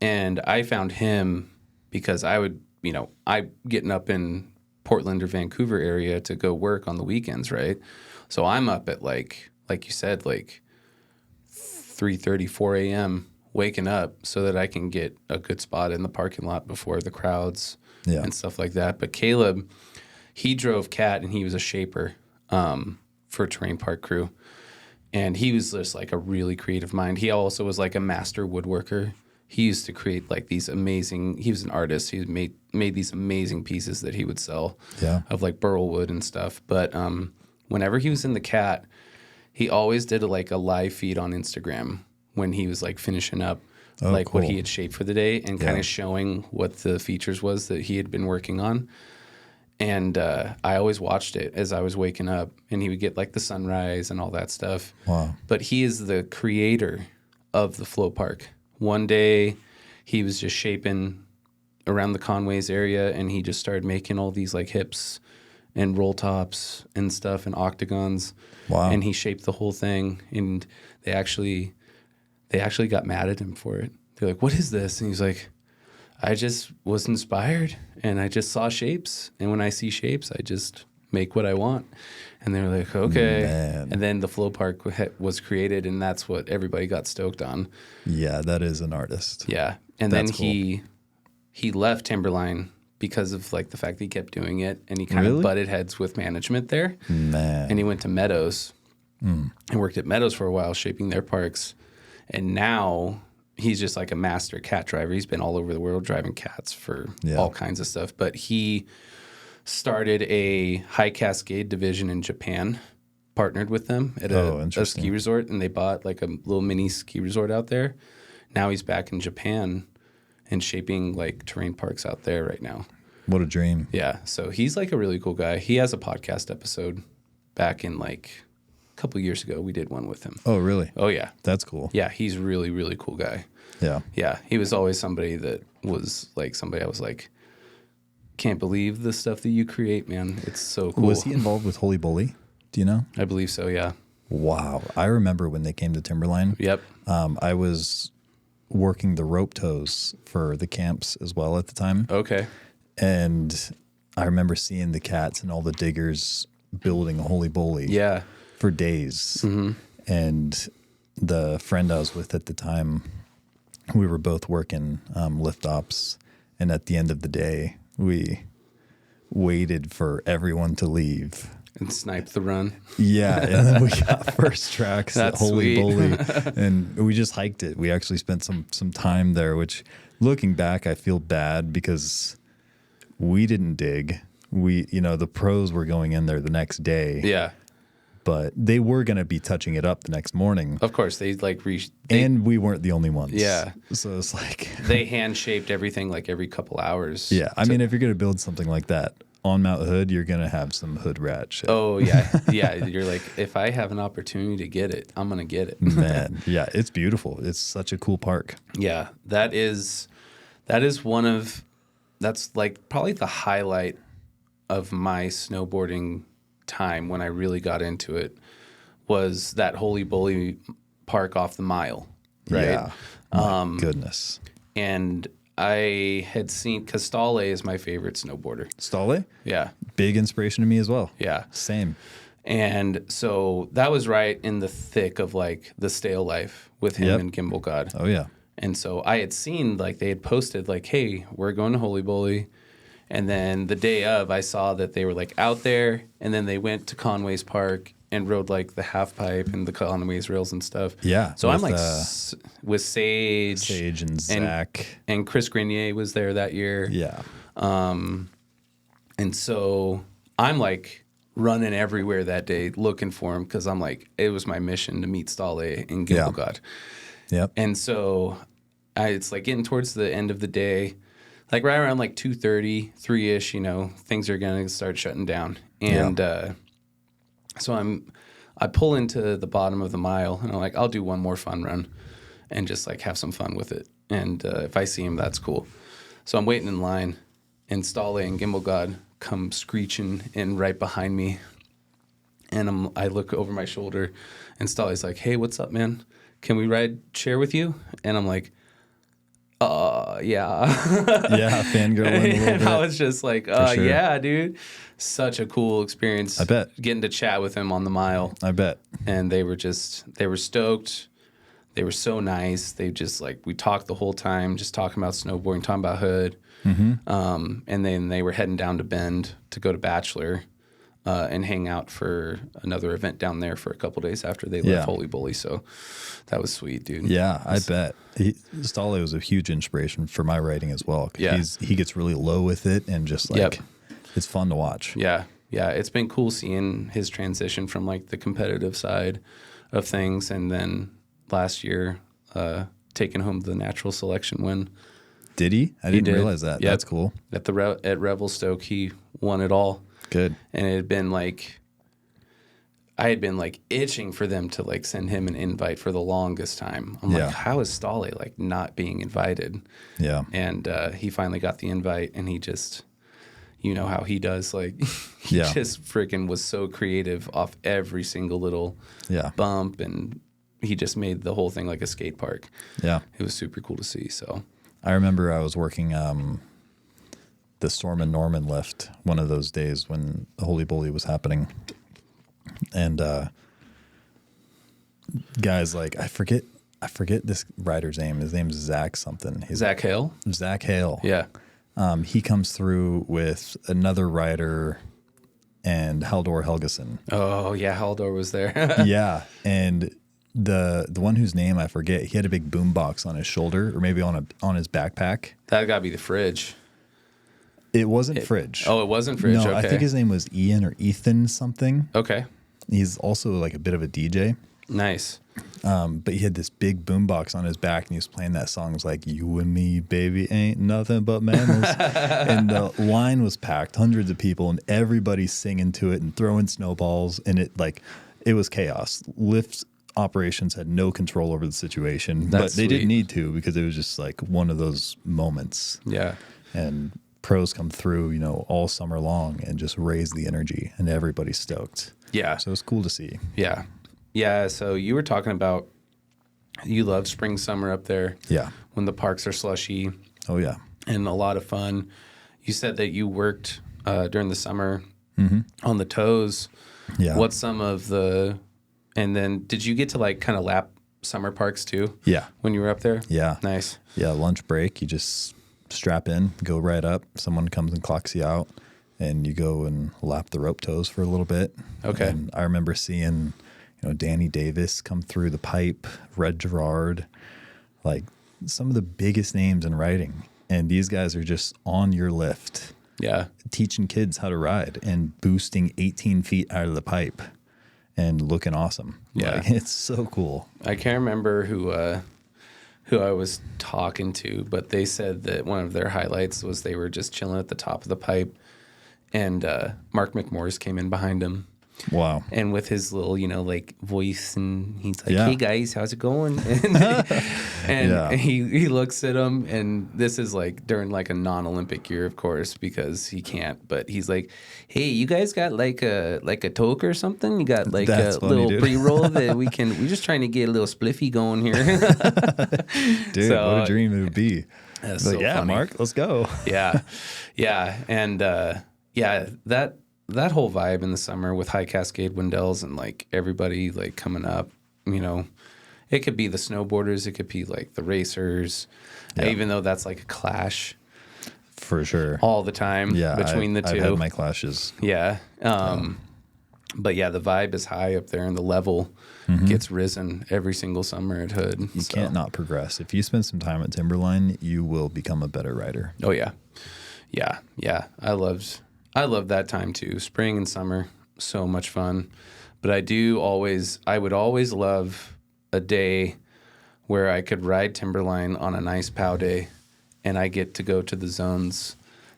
And I found him because I getting up in Portland or Vancouver area to go work on the weekends, right? So I'm up at like you said, like 3:30, 4 a.m. waking up so that I can get a good spot in the parking lot before the crowds Yeah. and stuff like that. But Caleb, he drove Cat and he was a shaper for Terrain Park Crew. And he was just like a really creative mind. He also was like a master woodworker. He used to create like these amazing, he was an artist. He made these amazing pieces that he would sell of like burl wood and stuff. But whenever he was in the Cat, he always did like a live feed on Instagram when he was like finishing up what cool. he had shaped for the day and kind of showing what the features was that he had been working on. And I always watched it as I was waking up, and he would get like the sunrise and all that stuff. Wow. But he is the creator of the flow park. One day he was just shaping around the Conways area, and he just started making all these like hips and roll tops and stuff and octagons. Wow. And he shaped the whole thing, and they actually got mad at him for it. They're like, "What is this?" And he's like, I just was inspired and I just saw shapes. And when I see shapes, I just make what I want. And they were like, okay. Man. And then the flow park was created, and that's what everybody got stoked on. Yeah, that is an artist. Yeah. And That's then he left Timberline because of like the fact that he kept doing it, and he kind Really? of butted heads with management there. Man. And he went to Meadows and worked at Meadows for a while, shaping their parks. And now he's just like a master cat driver. He's been all over the world driving cats for all kinds of stuff. But he started a high cascade division in Japan, partnered with them at a ski resort, and they bought like a little mini ski resort out there. Now he's back in Japan and shaping like terrain parks out there right now. What a dream. Yeah. So he's like a really cool guy. He has a podcast episode back in like a couple years ago. We did one with him. Oh, really? Oh, yeah. That's cool. Yeah. He's a really, really cool guy. Yeah. Yeah. He was always somebody that was like somebody I was like, can't believe the stuff that you create, man. It's so cool. Was he involved with Holy Bully? Do you know? I believe so, yeah. Wow. I remember when they came to Timberline. Yep. I was working the rope tows for the camps as well at the time. Okay. And I remember seeing the cats and all the diggers building a holy bully Yeah. for days. And the friend I was with at the time, we were both working lift ops. And at the end of the day, we waited for everyone to leave. And snipe the run. Yeah, and then we got first tracks at That's Holy sweet. Bully, and we just hiked it. We actually spent some time there, which looking back, I feel bad because we didn't dig. The pros were going in there the next day, Yeah. but they were going to be touching it up the next morning. Of course, they And we weren't the only ones. Yeah. So it's like, they hand shaped everything like every couple hours. yeah, I mean, if you're going to build something like that on Mount Hood, you're going to have some hood rat shit. Oh yeah, yeah. You're like, if I have an opportunity to get it, I'm gonna get it. Man, yeah, it's beautiful. It's such a cool park. Yeah, that's like probably the highlight of my snowboarding time when I really got into it was that Holy Bully park off the mile, right? Yeah. My goodness. And I had seen, because Stale is my favorite snowboarder. Stale? Yeah, Big inspiration to me as well. yeah. Same. And so that was right in the thick of like the stale life with him Yep. and Gimbal God. Oh, yeah. And so I had seen like they had posted like, hey, we're going to Holy Bully. And then the day of, I saw that they were like out there, and then they went to Conway's Park and rode like the half pipe and the Conway's rails and stuff. Yeah. So I'm with, like with Sage and Zach. and Chris Grenier was there that year. Yeah. And so I'm like running everywhere that day looking for him because I'm like, it was my mission to meet Stale and Gimbal Yeah. God. Yep. And so it's like getting towards the end of the day, like right around like 2:30, 3-ish, things are going to start shutting down. And so I pull into the bottom of the mile and I'm like, I'll do one more fun run and just like have some fun with it. And if I see him, that's cool. So I'm waiting in line and Stale and Gimbal God come screeching in right behind me. And I look over my shoulder and Stale's like, hey, what's up, man? Can we ride share with you? And I'm like, yeah. Yeah. Fangirling a little And bit. I was just like, sure. yeah, dude. Such a cool experience. I bet. Getting to chat with him on the mile. I bet. And they were stoked. They were so nice. They just like, we talked the whole time, just talking about snowboarding, talking about Hood. And then they were heading down to Bend to go to Bachelor and hang out for another event down there for a couple days after they left Holy Bully. So that was sweet, dude. Yeah, I bet. Stale was a huge inspiration for my writing as well. 'Cause Yeah. he gets really low with it and just like, it's fun to watch. Yeah. Yeah. It's been cool seeing his transition from like the competitive side of things. And then last year, taking home the natural selection win. Did he? I didn't did. realize that. Yep. That's cool. At Revelstoke, he won it all. Good. And it had been like, I had been like itching for them to like send him an invite for the longest time. I'm Yeah. like, how is Stale like not being invited? Yeah. And he finally got the invite, and he just, you know how he does, like he Yeah. just freaking was so creative off every single little Yeah. bump, and he just made the whole thing like a skate park. Yeah. It was super cool to see. So I remember I was working the Storm and Norman lift one of those days when the Holy Bully was happening. And guys like I forget this rider's name. His name's Zach something. He's Zach Hale, Zach Hale. yeah, He comes through with another rider and Haldor Helgeson. oh yeah, Haldor was there. Yeah. And the one whose name I forget, he had a big boom box on his shoulder or maybe on his backpack. That gotta be the Fridge. It wasn't Fridge. Oh, it wasn't Fridge. No, Okay. I think his name was Ian or Ethan something. Okay, He's also like a bit of a DJ. nice. But he had this big boombox on his back and he was playing that song. It was like, you and me, baby, ain't nothing but mammals. And the line was packed, hundreds of people, and everybody singing to it and throwing snowballs. And it was chaos. Lift operations had no control over the situation, That's but they sweet. didn't need to because it was just like one of those moments. Yeah, And pros come through, all summer long and just raise the energy and everybody's stoked. yeah, So it's cool to see. yeah. Yeah, so you were talking about you love spring, summer up there. Yeah. When the parks are slushy Oh, yeah. and a lot of fun. You said that you worked during the summer on the toes. Yeah. What's some of the, and then did you get to like kind of lap summer parks too? Yeah. When you were up there? Yeah. Nice. Yeah. Lunch break, you just strap in, go right up. Someone comes and clocks you out, and you go and lap the rope toes for a little bit. Okay. And I remember seeing, Danny Davis come through the pipe, Red Gerard, like some of the biggest names in riding. And these guys are just on your lift. Yeah. Teaching kids how to ride and boosting 18 feet out of the pipe and looking awesome. Yeah. Like, it's so cool. I can't remember who I was talking to, but they said that one of their highlights was they were just chilling at the top of the pipe, and Mark McMorris came in behind him. Wow. And with his little, like voice, and he's like, Yeah. "Hey guys, how's it going?" And Yeah. he looks at him, and this is like during like a non-Olympic year, of course, because he can't. But he's like, "Hey, you guys got like a toke or something? You got like That's a funny, little dude. pre-roll that we're just trying to get a little spliffy going here." Dude, So, what a dream it would be. That's Like, so yeah, funny. Mark, let's go. Yeah, and that whole vibe in the summer with High Cascade Windells and like everybody like coming up, it could be the snowboarders, it could be like the racers, even though that's like a clash For sure. all the time between the two. I've had my clashes. Yeah. But yeah, the vibe is high up there and the level gets risen every single summer at Hood. You can't not progress. If you spend some time at Timberline, you will become a better rider. Oh yeah. Yeah. I loved that time too. Spring and summer, so much fun. But I would always love a day where I could ride Timberline on a nice POW day, and I get to go to the zones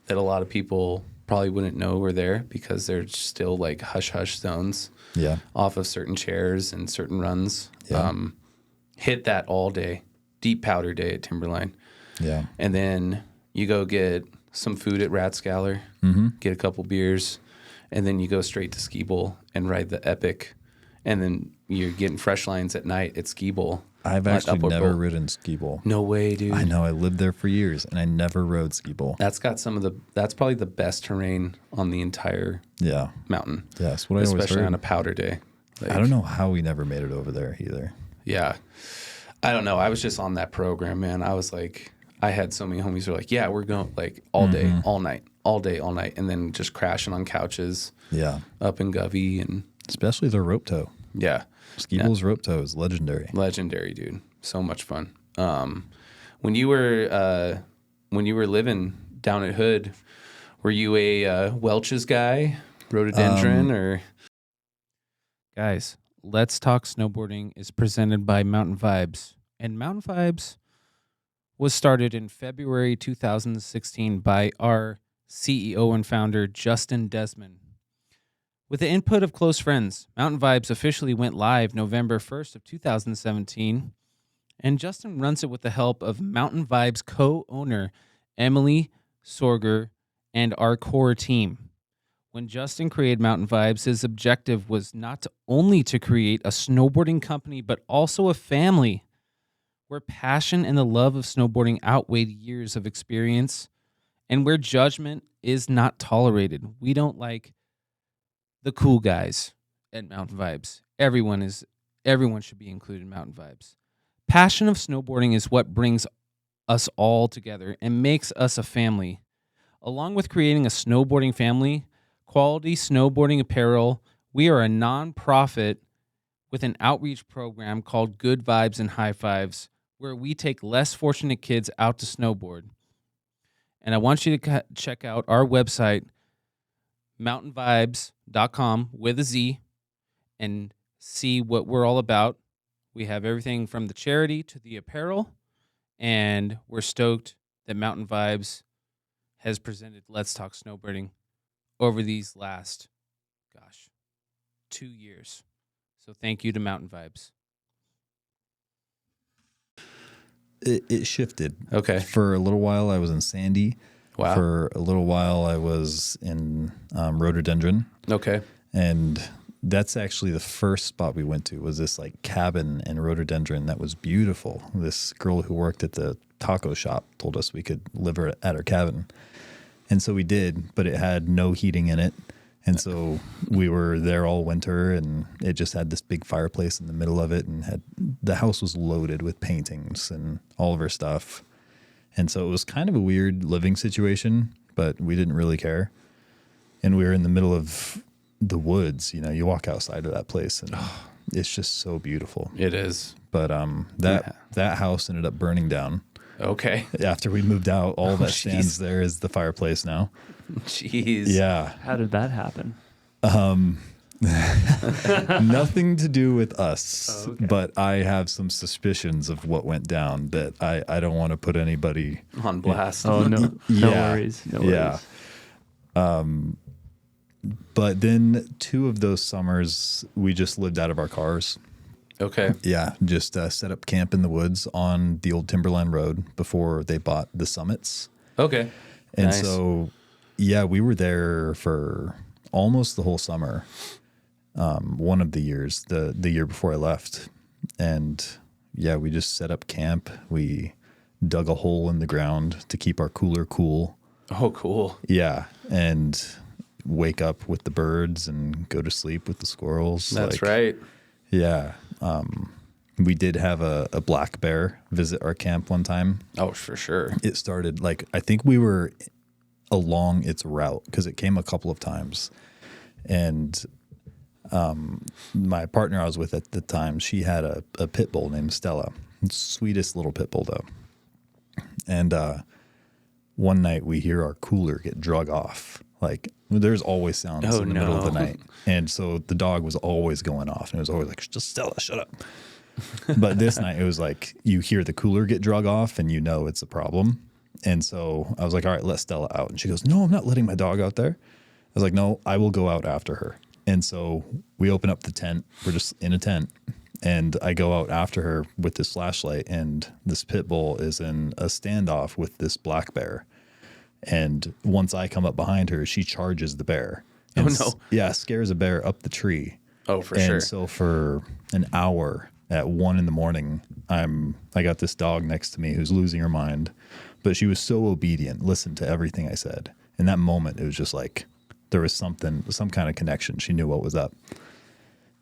that a lot of people probably wouldn't know were there because they're still like hush zones Yeah. off of certain chairs and certain runs. Yeah. Hit that all day, deep powder day at Timberline. Yeah. And then you go get some food at Rathskeller, get a couple beers, and then you go straight to Ski Bowl and ride the Epic. And then you're getting fresh lines at night at Ski Bowl. I've Like actually Upward never Bowl. ridden Ski Bowl. No way, dude. I know. I lived there for years, and I never rode Ski Bowl. That's got that's probably the best terrain on the entire Yeah. mountain. Yeah, that's what I always Especially heard. on a powder day. Like, I don't know how we never made it over there either. Yeah. I don't know. I was just on that program, man. I was like, I had so many homies who were like, yeah, we're going like all day, all night, all day, all night. And then just crashing on couches Yeah. up in Govey. And Especially the rope toe. yeah, Ski Bowl's rope toe is legendary. legendary, dude. So much fun. When you were living down at Hood, were you a Welch's guy, rhododendron, or? Guys, Let's Talk Snowboarding is presented by Mountain Vibez. And Mountain Vibez was started in February 2016 by our CEO and founder, Justin Desmond. With the input of close friends, Mountain Vibez officially went live November 1st of 2017. And Justin runs it with the help of Mountain Vibez co-owner Emily Sorger and our core team. When Justin created Mountain Vibez, his objective was not only to create a snowboarding company, but also a family where passion and the love of snowboarding outweighed years of experience and where judgment is not tolerated. We don't like the cool guys at Mountain Vibez. Everyone should be included in Mountain Vibez. Passion of snowboarding is what brings us all together and makes us a family. Along with creating a snowboarding family, Quality Snowboarding Apparel, we are a nonprofit with an outreach program called Good Vibes and High Fives, where we take less fortunate kids out to snowboard. And I want you to check out our website, mountainvibes.com with a Z, and see what we're all about. We have everything from the charity to the apparel, and we're stoked that Mountain Vibez has presented Let's Talk Snowboarding over these last, 2 years. So thank you to Mountain Vibez. It shifted. Okay. For a little while, I was in Sandy. Wow. For a little while, I was in rhododendron. Okay. And that's actually the first spot we went to, was this like cabin in rhododendron that was beautiful. This girl who worked at the taco shop told us we could live at her cabin. And so we did, but it had no heating in it. And so we were there all winter, and it just had this big fireplace in the middle of it, and the house was loaded with paintings and all of her stuff. And so it was kind of a weird living situation, but we didn't really care. And we were in the middle of the woods. You know, you walk outside of that place and it's just so beautiful. It is. But that house ended up burning down. Okay. After we moved out, all that stands there is the fireplace now. Jeez. Yeah. How did that happen? Nothing to do with us, Oh, okay. but I have some suspicions of what went down that I don't want to put anybody On blast. Oh, no Yeah. worries. No worries. Yeah. But then 2 of those summers, we just lived out of our cars. Okay. Yeah, just set up camp in the woods on the old Timberline Road before they bought the Summits. Okay. And Nice. so, yeah, we were there for almost the whole summer. One of the years, the year before I left. And yeah, we just set up camp. We dug a hole in the ground to keep our cooler cool. Oh, cool. Yeah, and wake up with the birds and go to sleep with the squirrels. That's right. Yeah. We did have a black bear visit our camp one time. Oh, for sure. It started I think we were along its route because it came a couple of times. And my partner I was with at the time, she had a pit bull named Stella. Sweetest little pit bull though. And one night we hear our cooler get drug off. There's always sounds in the middle of the night. And so the dog was always going off. And it was always like, just Stella, shut up. But this night it was like, you hear the cooler get drug off and you know it's a problem. And so I was like, all right, let Stella out. And she goes, no, I'm not letting my dog out there. I was like, no, I will go out after her. And so we open up the tent. We're just in a tent. And I go out after her with this flashlight. And this pit bull is in a standoff with this black bear. And once I come up behind her, she charges the bear. And yeah, scares a bear up the tree. Oh, for sure. And so for an hour at 1 a.m, I got this dog next to me who's losing her mind, but she was so obedient, listened to everything I said. In that moment, it was just like there was some kind of connection. She knew what was up.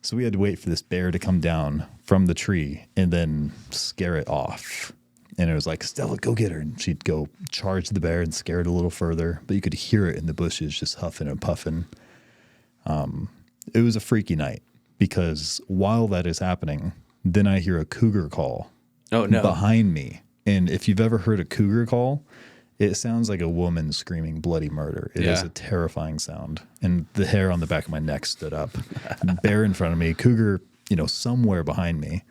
So we had to wait for this bear to come down from the tree and then scare it off. And it was like, Stella, go get her. And she'd go charge the bear and scare it a little further. But you could hear it in the bushes just huffing and puffing. It was a freaky night because while that is happening, then I hear a cougar call behind me. And if you've ever heard a cougar call, it sounds like a woman screaming bloody murder. It is a terrifying sound. And the hair on the back of my neck stood up. Bear in front of me, cougar, somewhere behind me.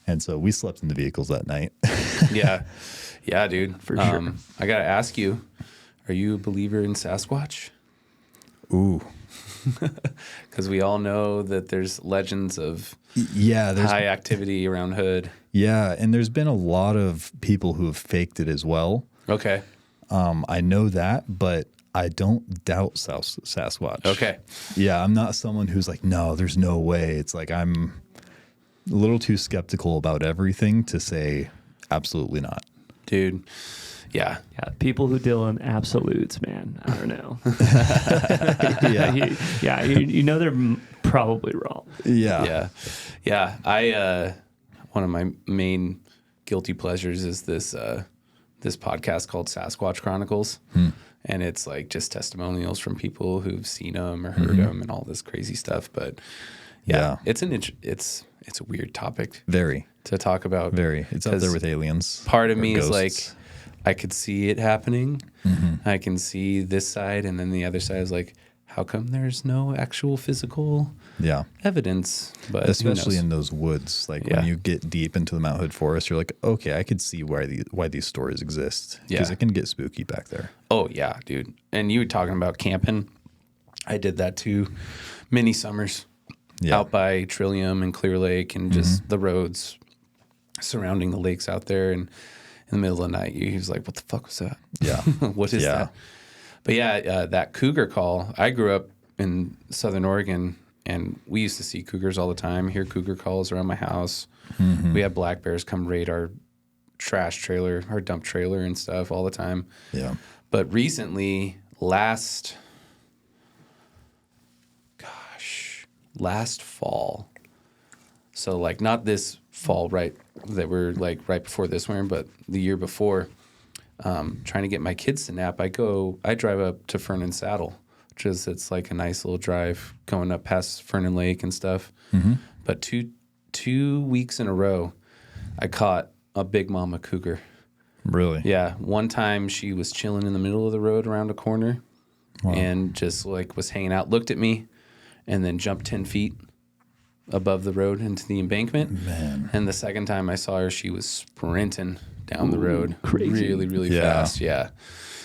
And so we slept in the vehicles that night. Yeah. Yeah, dude. For sure. I got to ask you, are you a believer in Sasquatch? Ooh. Because we all know that there's legends of there's high activity around Hood. Yeah, and there's been a lot of people who have faked it as well. Okay. I know that, but I don't doubt Sasquatch. Okay. Yeah, I'm not someone who's like, no, there's no way. It's like I'm a little too skeptical about everything to say absolutely not. Dude. Yeah. Yeah, people who deal in absolutes, man. I don't know. Yeah. You know they're probably wrong. Yeah. I one of my main guilty pleasures is this podcast called Sasquatch Chronicles, and it's like just testimonials from people who've seen them or heard them and all this crazy stuff. But it's a weird topic. Very to talk about. Very. It's up there with aliens. Part of or me ghosts. is like, I could see it happening. I can see this side, and then the other side is like, how come there's no actual physical evidence? But especially in those woods, like when you get deep into the Mount Hood forest, you're like, okay, I could see why these stories exist because it can get spooky back there. Oh yeah, dude. And you were talking about camping. I did that too, many summers out by Trillium and Clear Lake, and just the roads surrounding the lakes out there. And in the middle of the night, he was like, "What the fuck was that? Yeah, what is that?" But that cougar call. I grew up in Southern Oregon, and we used to see cougars all the time, hear cougar calls around my house. We had black bears come raid our trash trailer, our dump trailer and stuff all the time. Yeah. But recently, last fall, so like not this fall, right, that we're like right before this one, but the year before, trying to get my kids to nap, I drive up to Fernan Saddle, which is, it's like a nice little drive going up past Fernan Lake and stuff. But two weeks in a row, I caught a big mama cougar. Really? Yeah. One time she was chilling in the middle of the road around a corner and just like was hanging out, looked at me, and then jumped 10 feet above the road into the embankment. Man. And the second time I saw her, she was sprinting down the road. Crazy. Really, really fast. Yeah.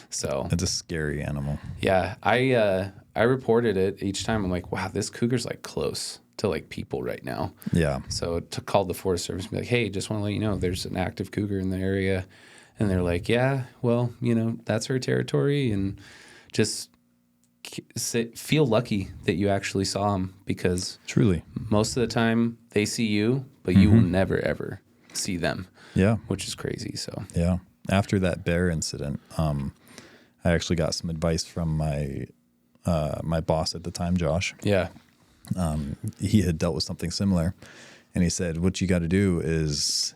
So It's a scary animal. yeah, I reported it each time. I'm like, wow, this cougar's like close to like people right now. Yeah. So to call the Forest Service and be like, hey, just want to let you know there's an active cougar in the area. And they're like, yeah, well, you know, that's her territory. And just feel lucky that you actually saw him, because Truly. most of the time they see you, but you will never, ever see them, Yeah. which is crazy. So Yeah. After that bear incident, I actually got some advice from my my boss at the time, Josh. yeah, He had dealt with something similar, and he said, what you got to do is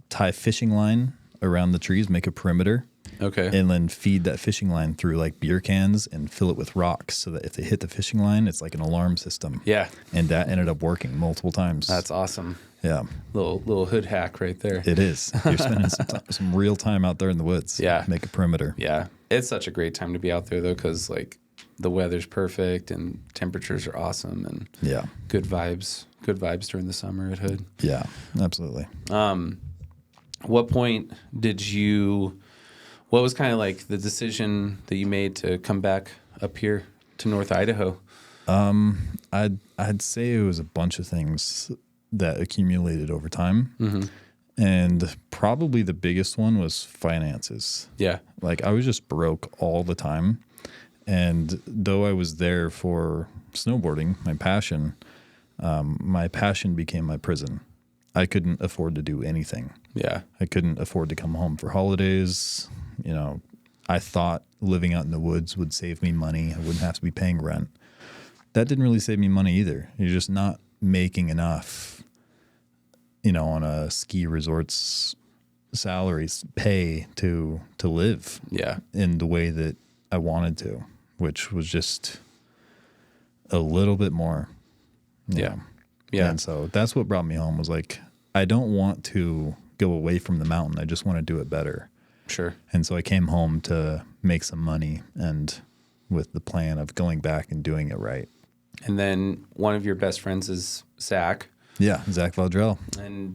tie fishing line around the trees, make a perimeter, okay, and then feed that fishing line through like beer cans and fill it with rocks, so that if they hit the fishing line, it's like an alarm system. yeah, And that ended up working multiple times. that's awesome. Yeah, Little hood hack right there. it is. You're spending some real time out there in the woods. Yeah. Make a perimeter. Yeah, it's such a great time to be out there though, because like the weather's perfect and temperatures are awesome and Yeah. good vibes during the summer at Hood. Yeah, absolutely. What point what was kind of like the decision that you made to come back up here to North Idaho? I'd say it was a bunch of things that accumulated over time. And probably the biggest one was finances. Yeah. Like I was just broke all the time. And though I was there for snowboarding, my passion became my prison. I couldn't afford to do anything. Yeah. I couldn't afford to come home for holidays. You know, I thought living out in the woods would save me money. I wouldn't have to be paying rent. That didn't really save me money either. You're just not making enough, you know, on a ski resort's salaries pay to live Yeah. in the way that I wanted to, which was just a little bit more. you Yeah. know. Yeah. And so that's what brought me home, was like, I don't want to go away from the mountain. I just want to do it better. Sure. And so I came home to make some money, and with the plan of going back and doing it right. And then one of your best friends is Zach. Yeah, Zach Valdrell. And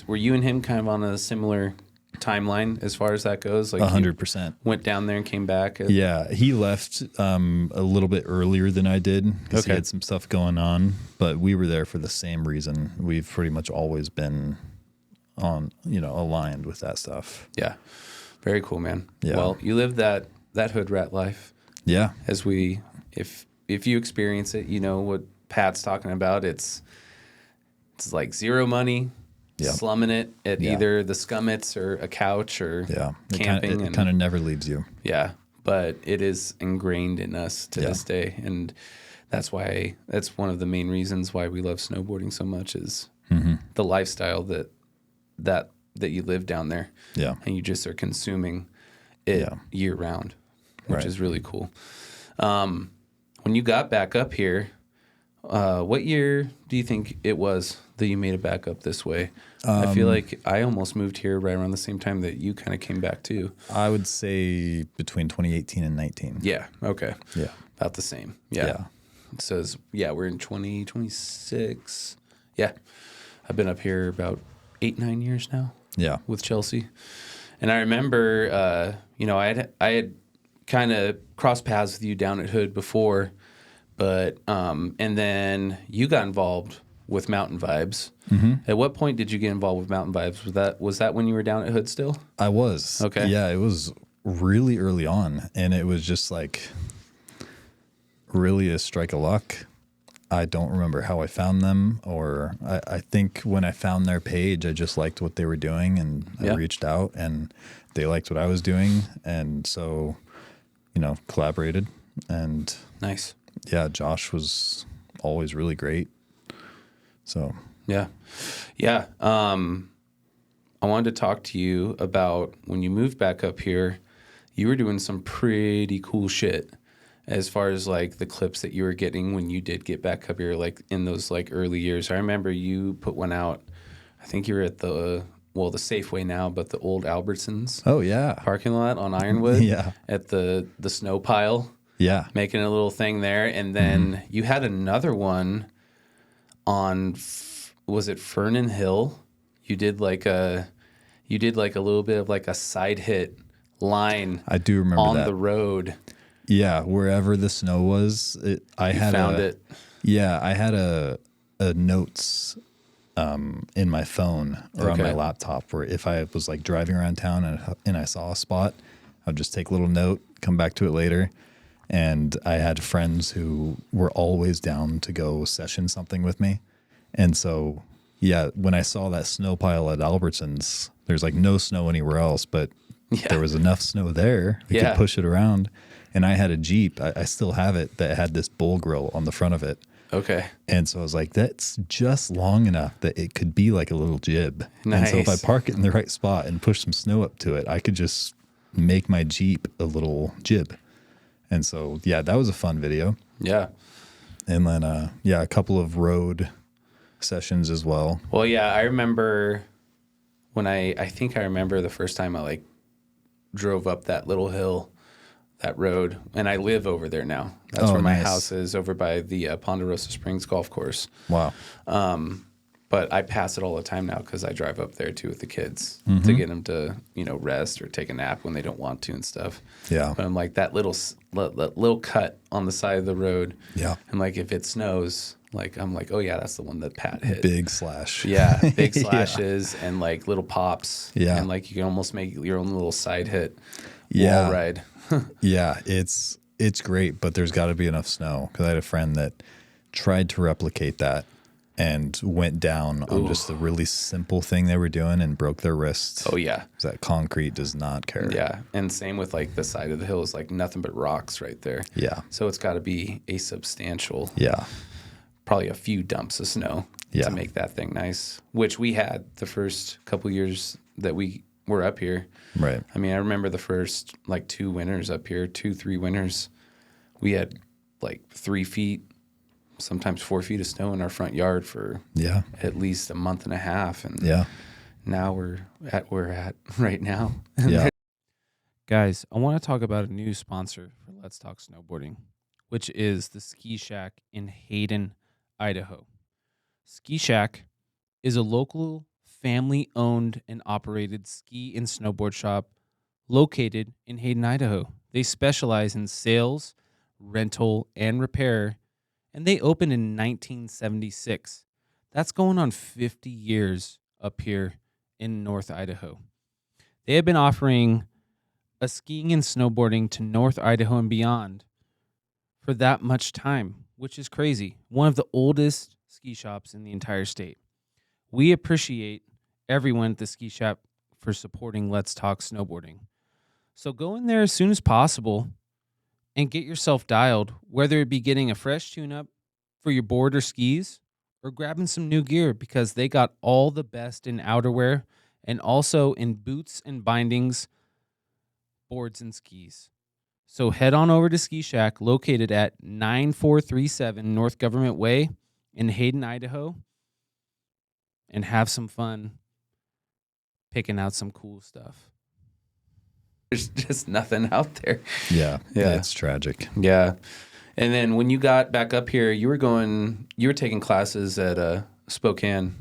were you and him kind of on a similar timeline as far as that goes? Like 100%. went down there and came back? Yeah, he left a little bit earlier than I did because he Okay. had some stuff going on, but we were there for the same reason. We've pretty much always been aligned with that stuff. Yeah. Very cool, man. Yeah. Well, you live that hood rat life. Yeah. If you experience it, you know what Pat's talking about. It's like zero money, Yeah. slumming it at Yeah. either the Skummets or a couch or Yeah. camping. It kind of never leaves you. Yeah, but it is ingrained in us to Yeah. this day, and that's one of the main reasons why we love snowboarding so much is the lifestyle that you live down there. Yeah. And you just are consuming it Yeah. year round, which Right. is really cool. When you got back up here, what year do you think it was that you made it back up this way? I feel like I almost moved here right around the same time that you kind of came back too. I would say between 2018 and 19. Yeah. Okay. Yeah. About the same. Yeah. Yeah. It says, we're in 2026. Yeah. I've been up here about 8-9 years now Yeah. with Chelsea. And I remember, I had kind of crossed paths with you down at Hood before, but, and then you got involved with Mountain Vibez. Mm-hmm. At what point did you get involved with Mountain Vibez? Was that when you were down at Hood still? I was. Okay. Yeah, it was really early on, and it was just like really a strike of luck. I don't remember how I found them, or I think when I found their page, I just liked what they were doing, and I reached out, and they liked what I was doing, and so, collaborated. And Nice. yeah, Josh was always really great. So Yeah. I wanted to talk to you about when you moved back up here. You were doing some pretty cool shit as far as like the clips that you were getting when you did get back up here, like in those like early years. I remember you put one out. I think you were at the Safeway now, but the old Albertsons. Oh yeah, parking lot on Ironwood. Yeah, at the snow pile. Yeah, making a little thing there, and then you had another one on. Was it Fernan Hill? You did like a little bit of like a side hit line. I do remember on that. the road. Yeah, wherever the snow was, I found it. Yeah, I had a notes in my phone or on my laptop where if I was like driving around town and I saw a spot, I'd just take a little note, come back to it later. And I had friends who were always down to go session something with me. And so, yeah, when I saw that snow pile at Albertsons, there's like no snow anywhere else, but there was enough snow there. We could push it around. And I had a Jeep. I still have it that had this bull grill on the front of it. Okay. And so I was like, that's just long enough that it could be like a little jib. Nice. And so if I park it in the right spot and push some snow up to it, I could just make my Jeep a little jib. And so, yeah, that was a fun video. Yeah. And then, a couple of road sessions as well. Well, yeah, I remember when I think I remember the first time I like drove up that little hill, that road, and I live over there now. That's where my house is, over by the Ponderosa Springs Golf Course. Wow. But I pass it all the time now because I drive up there too with the kids to get them to, rest or take a nap when they don't want to and stuff. Yeah. But I'm like that little cut on the side of the road. Yeah. I'm like, if it snows, I'm like, oh yeah, that's the one that Pat hit. Big slash. Yeah, big slashes and like little pops. Yeah. And like you can almost make your own little side hit wall ride. Yeah, it's great, but there's got to be enough snow, because I had a friend that tried to replicate that and went down on just a really simple thing they were doing and broke their wrist. Oh yeah. Because that concrete does not care. Yeah, and same with like the side of the hill is like nothing but rocks right there. Yeah. So it's got to be a substantial. Yeah. Probably a few dumps of snow to make that thing nice, which we had the first couple years that we were up here. Right. I mean, I remember the first like 2 winters up here, 2-3 winters, we had like 3 feet, sometimes 4 feet of snow in our front yard for at least a month and a half. And now we're at right now. Yeah. Guys, I want to talk about a new sponsor for Let's Talk Snowboarding, which is the Ski Shack in Hayden, Idaho. Ski Shack is a local family-owned and operated ski and snowboard shop located in Hayden, Idaho. They specialize in sales, rental, and repair, and they opened in 1976. That's going on 50 years up here in North Idaho. They have been offering a skiing and snowboarding to North Idaho and beyond for that much time, which is crazy. One of the oldest ski shops in the entire state. We appreciate everyone at the ski shop for supporting Let's Talk Snowboarding. So go in there as soon as possible and get yourself dialed, whether it be getting a fresh tune-up for your board or skis or grabbing some new gear, because they got all the best in outerwear and also in boots and bindings, boards and skis. So head on over to Ski Shack, located at 9437 North Government Way in Hayden, Idaho, and have some fun picking out some cool stuff. There's just nothing out there. Yeah. It's tragic. Yeah. And then when you got back up here, you were taking classes at Spokane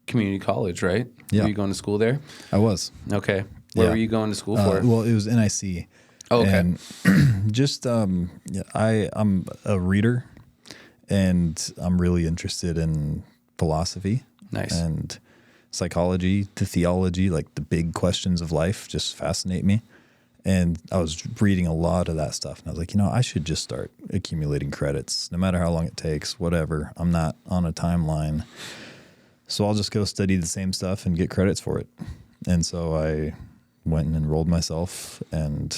Community College, right? Yeah. Were you going to school there? I was. Okay. What were you going to school for? Well, it was NIC. Oh, okay. And just, I'm a reader, and I'm really interested in philosophy. Nice. And psychology to theology, like the big questions of life just fascinate me. And I was reading a lot of that stuff. And I was like, I should just start accumulating credits, no matter how long it takes, whatever. I'm not on a timeline. So I'll just go study the same stuff and get credits for it. And so I went and enrolled myself and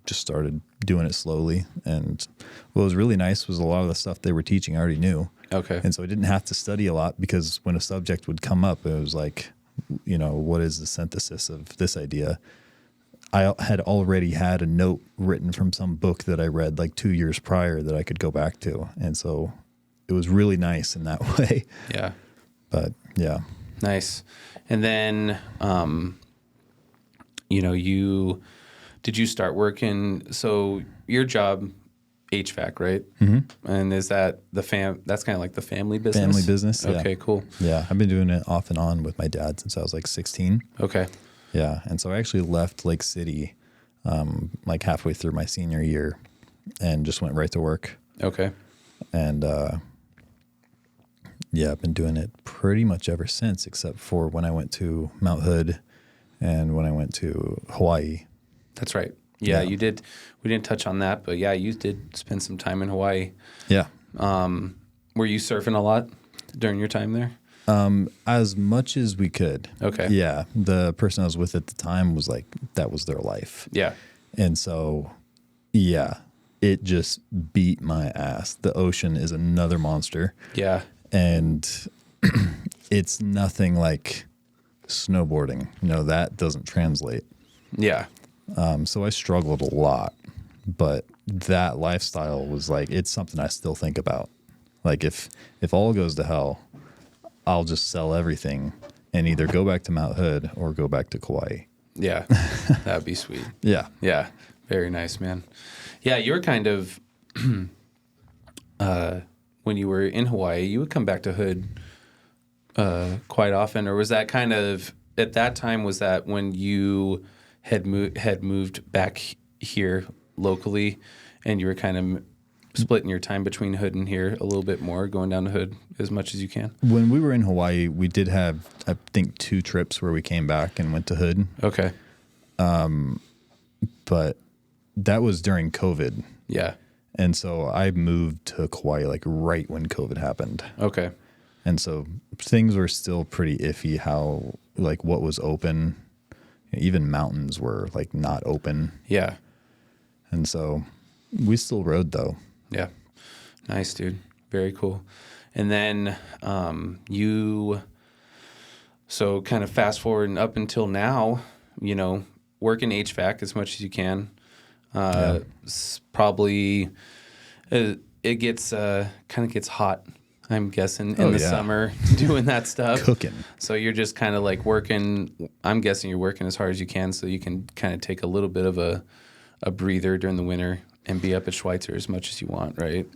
just started doing it slowly. And what was really nice was a lot of the stuff they were teaching I already knew. Okay. And so I didn't have to study a lot, because when a subject would come up, it was like, what is the synthesis of this idea? I had already had a note written from some book that I read like 2 years prior that I could go back to. And so it was really nice in that way. Yeah. But yeah. Nice. And then, did you start working? So your job, HVAC, right? Mm-hmm. And is that that's kind of like the family business? Family business. Yeah. Okay, cool. Yeah. I've been doing it off and on with my dad since I was like 16. Okay. Yeah. And so I actually left Lake City like halfway through my senior year and just went right to work. Okay. And I've been doing it pretty much ever since, except for when I went to Mount Hood and when I went to Hawaii. That's right. Yeah, you did. We didn't touch on that, but yeah, you did spend some time in Hawaii. Yeah. Were you surfing a lot during your time there? As much as we could. Okay. Yeah. The person I was with at the time was like, that was their life. Yeah. And so, yeah, it just beat my ass. The ocean is another monster. Yeah. And it's nothing like snowboarding. That doesn't translate. Yeah. So I struggled a lot, but that lifestyle was like, it's something I still think about. Like if all goes to hell, I'll just sell everything and either go back to Mount Hood or go back to Kauai. Yeah. That'd be sweet. Yeah. Yeah. Very nice, man. Yeah. You were kind of, when you were in Hawaii, you would come back to Hood quite often, or was that kind of, at that time, was that when you had moved back here locally and you were kind of splitting your time between Hood and here a little bit more, going down to Hood as much as you can? When we were in Hawaii, we did have, I think, 2 trips where we came back and went to Hood. Okay. But that was during COVID. Yeah. And so I moved to Kauai like right when COVID happened. Okay. And so things were still pretty iffy how, like, what was open. Even mountains were like not open. Yeah. And so we still rode though. Yeah. Nice, dude. Very cool. And then so kind of fast forward and up until now, work in HVAC as much as you can. Probably it gets kind of gets hot, I'm guessing, in the summer doing that stuff. Cooking. So you're just kind of like working. I'm guessing you're working as hard as you can so you can kind of take a little bit of a breather during the winter and be up at Schweitzer as much as you want, right?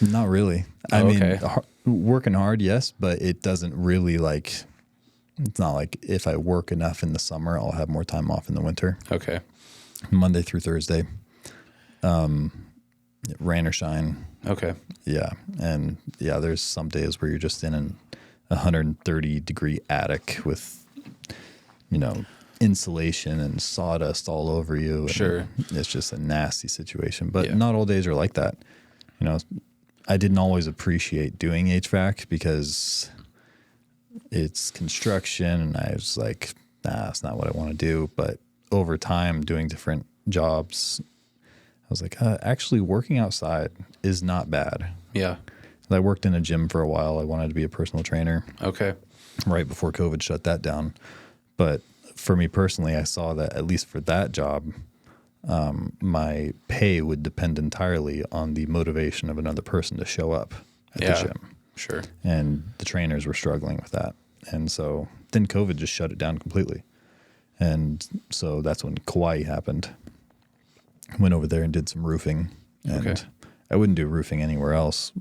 Not really. I mean, working hard, yes, but it doesn't really it's not like if I work enough in the summer, I'll have more time off in the winter. Okay. Monday through Thursday. Rain or shine. Okay. Yeah. And yeah, there's some days where you're just in an 130-degree attic with, insulation and sawdust all over you. Sure. It's just a nasty situation. But not all days are like that. I didn't always appreciate doing HVAC because it's construction, and I was like, nah, that's not what I want to do. But over time, doing different jobs, I was like, actually working outside is not bad. Yeah. I worked in a gym for a while. I wanted to be a personal trainer. Okay. Right before COVID shut that down. But for me personally, I saw that at least for that job, my pay would depend entirely on the motivation of another person to show up at the gym. Sure. And the trainers were struggling with that. And so then COVID just shut it down completely. And so that's when Kauai happened. Went over there and did some roofing. And I wouldn't do roofing anywhere else.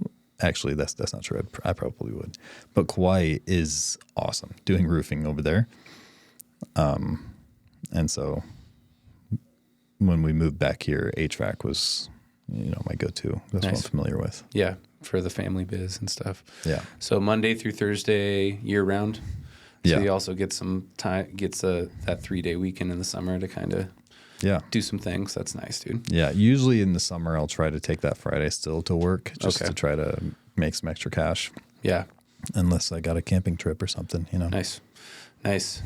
Actually, that's not true. I probably would. But Kauai is awesome doing roofing over there. And so when we moved back here, HVAC was, my go-to. That's what I'm familiar with. Yeah, for the family biz and stuff. Yeah. So Monday through Thursday, year round. So Yeah. you also get some time, that 3-day weekend in the summer to kind of Yeah. do some things. That's nice, dude. Yeah. Usually in the summer, I'll try to take that Friday still to work just Okay. to try to make some extra cash. Yeah. Unless I got a camping trip or something, you know. Nice.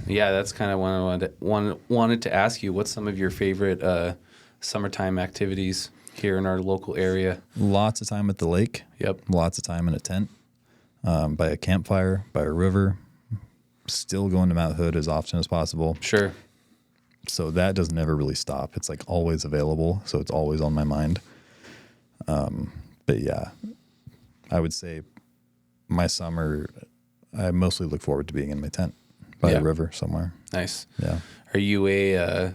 Yeah, that's kind of what I wanted to ask you. What's some of your favorite summertime activities here in our local area? Lots of time at the lake. Yep. Lots of time in a tent, by a campfire, by a river. Still going to Mount Hood as often as possible. Sure. So that doesn't ever really stop. It's like always available. So it's always on my mind. But yeah, I would say my summer, I mostly look forward to being in my tent by a river somewhere. Nice. Yeah. Are you a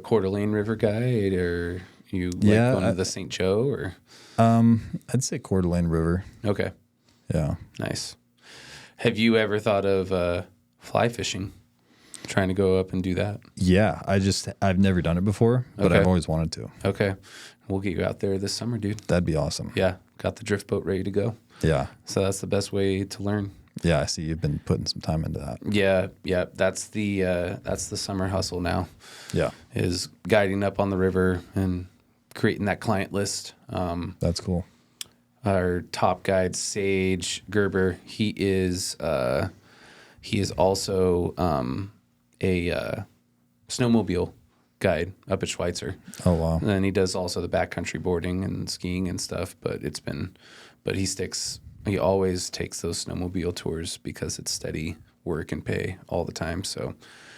Coeur d'Alene River guy, or you like going to the St. Joe, or? I'd say Coeur d'Alene River. Okay. Yeah. Nice. Have you ever thought of fly fishing? Trying to go up and do that? Yeah. I've never done it before, but Okay. I've always wanted to. Okay. We'll get you out there this summer, dude. That'd be awesome. Yeah. Got the drift boat ready to go. Yeah. So that's the best way to learn. Yeah. I see you've been putting some time into that. Yeah. That's the summer hustle now, Yeah. is guiding up on the river and creating that client list. That's cool. Our top guide, Sage Gerber, he is also a snowmobile guide up at Schweitzer. Oh, wow. And then he does also the backcountry boarding and skiing and stuff. But he always takes those snowmobile tours because it's steady work and pay all the time. So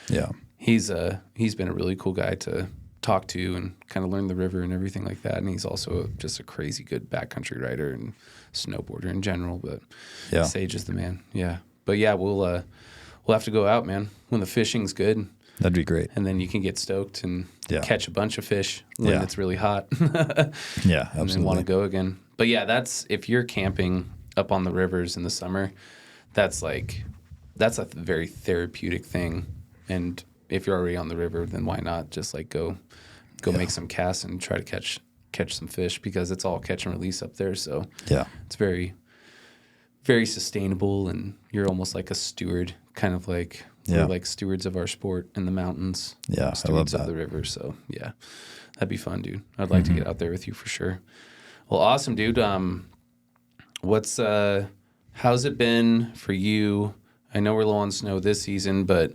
Yeah. he's been a really cool guy to talk to and kind of learn the river and everything like that. And he's also just a crazy good backcountry rider and snowboarder in general. But Yeah. Sage is the man. Yeah. But yeah, we'll have to go out, man, when the fishing's good. That'd be great. And then you can get stoked and catch a bunch of fish when Yeah. it's really hot. Yeah, And then want to go again. But yeah, if you're camping up on the rivers in the summer, that's a very therapeutic thing. And if you're already on the river, then why not just like go make some casts and try to catch some fish, because it's all catch and release up there. So Yeah. it's very, very sustainable, and you're almost like a steward, kind of like we're like stewards of our sport in the mountains. Yeah, I love stewards that. of the river. So yeah, that'd be fun, dude. I'd like to get out there with you for sure. Well, awesome, dude. How's it been for you? I know we're low on snow this season, but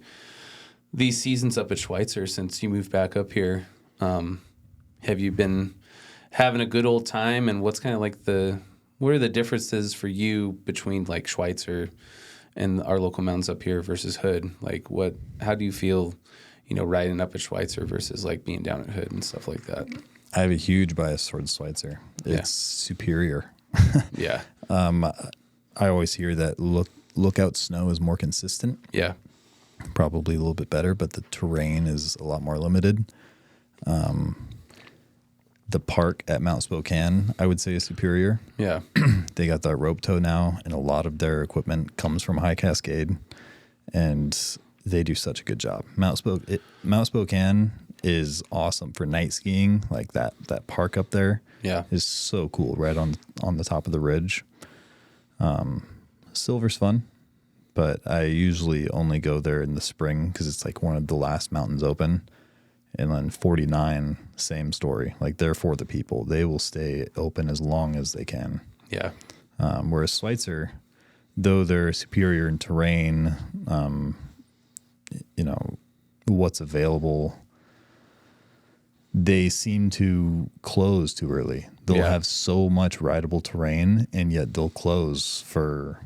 these seasons up at Schweitzer since you moved back up here, have you been having a good old time? And what's kind of like what are the differences for you between like Schweitzer and our local mountains up here versus Hood? Like how do you feel, riding up at Schweitzer versus like being down at Hood and stuff like that? I have a huge bias towards Schweitzer. It's superior. Yeah. I always hear that lookout snow is more consistent, Yeah. probably a little bit better, but the terrain is a lot more limited. The park at Mount Spokane, I would say, is superior. Yeah. They got that rope tow now, and a lot of their equipment comes from High Cascade, and they do such a good job. Mount Spokane is awesome for night skiing. Like that park up there Yeah. is so cool, right on the top of the ridge. Silver's fun, but I usually only go there in the spring because it's like one of the last mountains open. And then 49, same story. Like they're for the people. They will stay open as long as they can. Yeah. Whereas Schweitzer, though they're superior in terrain, what's available, they seem to close too early. They'll have so much rideable terrain, and yet they'll close for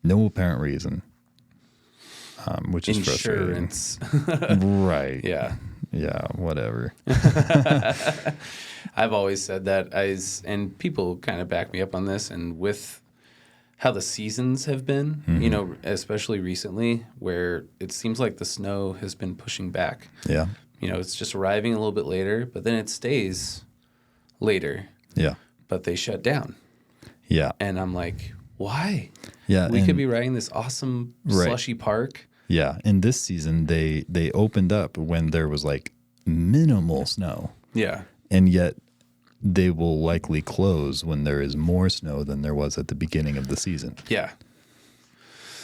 no apparent reason, which is frustrating. Insurance. Right. Yeah. Yeah, whatever. I've always said that, and people kind of back me up on this, and with how the seasons have been, especially recently, where it seems like the snow has been pushing back. Yeah. It's just arriving a little bit later, but then it stays later. Yeah. But they shut down. Yeah. And I'm like, why? Yeah. We could be riding this awesome slushy park. Yeah. And this season, they opened up when there was like minimal snow. Yeah. And yet they will likely close when there is more snow than there was at the beginning of the season. Yeah.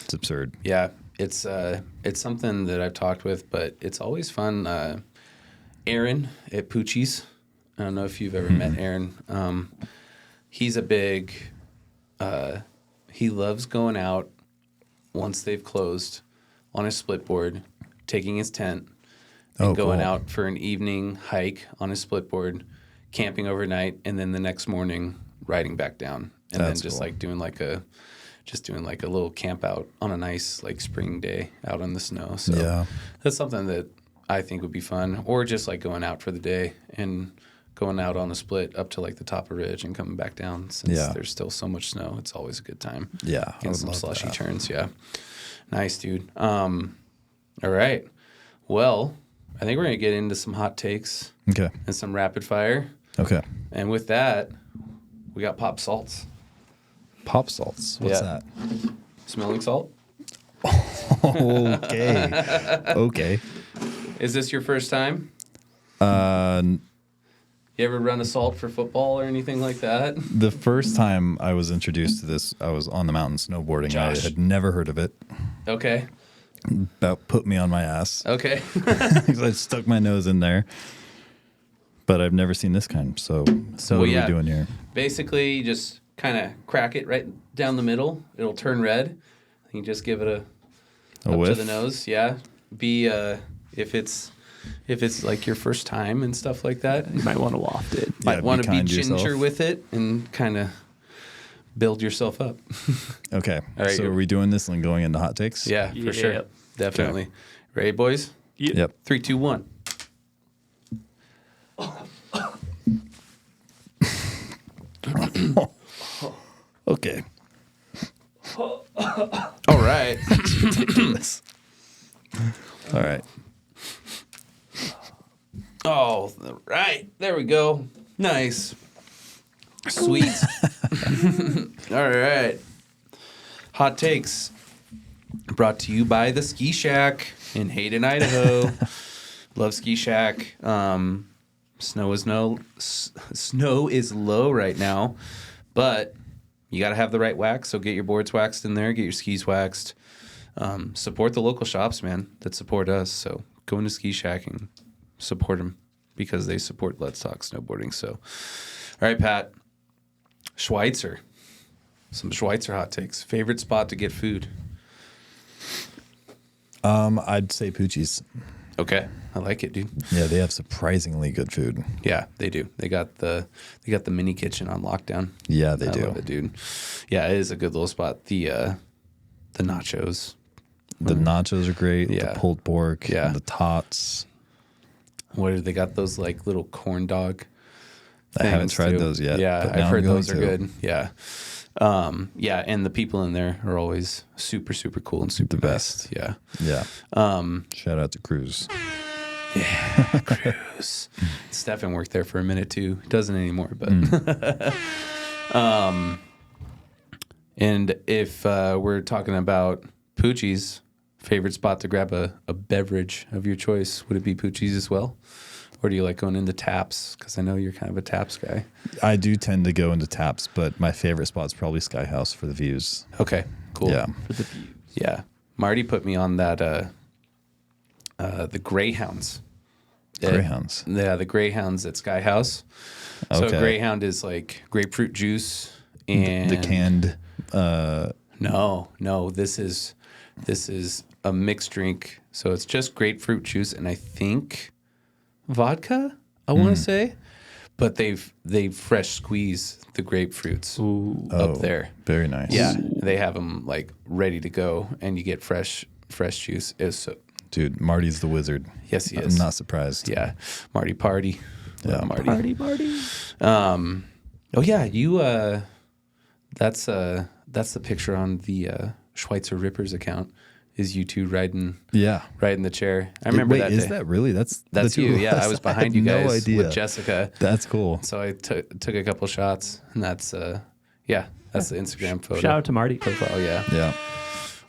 It's absurd. Yeah. It's something that I've talked with, but it's always fun. Aaron at Poochie's. I don't know if you've ever met Aaron. He's a big, he loves going out once they've closed on his split board, taking his tent, and going out for an evening hike on his split board, camping overnight, and then the next morning riding back down. And That's then just cool. like doing like a little camp out on a nice like spring day out on the snow. So Yeah. that's something that I think would be fun. Or just like going out for the day and going out on a split up to like the top of Ridge and coming back down since there's still so much snow. It's always a good time. Yeah, I Getting would some love slushy that. turns. Yeah. Nice, dude. All right. Well, I think we're going to get into some hot takes Okay. and some rapid fire. Okay. And with that, we got pop salts. Pop salts. What's Yeah. that? Smelling salt? Okay. Okay. Is this your first time? Uh, You ever run a salt for football or anything like that? the first time I was introduced to this, I was on the mountain snowboarding. Josh. I had never heard of it. Okay. About put me on my ass. Okay. I stuck my nose in there. But I've never seen this kind. So what are we doing here? Basically, you just kind of crack it right down the middle. It'll turn red. You just give it a up whiff? to the nose. Yeah. Be if it's like your first time and stuff like that. You might want to waft it. Yeah, Might want to be kind to yourself. ginger with it and kind of build yourself up. Okay. All right, So you're- are we doing this and going into hot takes? Yeah, for sure. Yep. Definitely. Ready, boys? Yep. 3, 2, 1. Okay. All right. All right. Oh, right. There we go. Nice. Sweet. All right. Hot takes brought to you by the Ski Shack in Hayden, Idaho. Love Ski Shack. Snow is low right now, but you got to have the right wax. So get your boards waxed in there. Get your skis waxed. Support the local shops, man, that support us. So go into Ski Shack and support them because they support Let's Talk Snowboarding. So, all right, Pat. Schweitzer. Some Schweitzer hot takes. Favorite spot to get food? I'd say Poochie's. Okay, I like it, dude. Yeah, they have surprisingly good food. Yeah, they do. They got the mini kitchen on lockdown. Yeah, they I do. love it, dude. Yeah, it is a good little spot. The nachos. The nachos are great. Yeah. The pulled pork. Yeah. The tots. What do they got? Those like little corn dog. I haven't things, tried too. those yet. Yeah, but now I've heard I'm those are going to. good. Yeah. Yeah, and the people in there are always super, super cool and super The nice. best. Yeah. Yeah. Shout out to Cruz. Cruz. Stefan worked there for a minute too. Doesn't anymore, but and if we're talking about Poochie's, favorite spot to grab a beverage of your choice, would it be Poochie's as well? Or do you like going into taps? Because I know you're kind of a taps guy. I do tend to go into taps, but my favorite spot is probably Sky House for the views. Okay, cool. Yeah. For the views. Yeah. Marty put me on that the Greyhounds. Greyhounds. Yeah, the Greyhounds at Sky House. So Okay. Greyhound is like grapefruit juice and The canned. No, this is a mixed drink. So it's just grapefruit juice and I think vodka, I want to say. But they've fresh squeezed the grapefruits up there. Very nice. Yeah, they have them like ready to go, and you get fresh juice. Dude, Marty's the wizard. Yes, he I'm is. not surprised. Yeah, Marty party. Love Yeah. Marty. Oh yeah, you. That's the picture on the Schweitzer Rippers account. Is you two riding Yeah. the chair? I remember Wait, that. is day. that really? That's That's the two you. of Yeah, us? I was had behind you guys no idea. with Jessica. That's cool. So I took a couple shots, and that's the Instagram photo. Shout out to Marty. profile. Yeah. Yeah.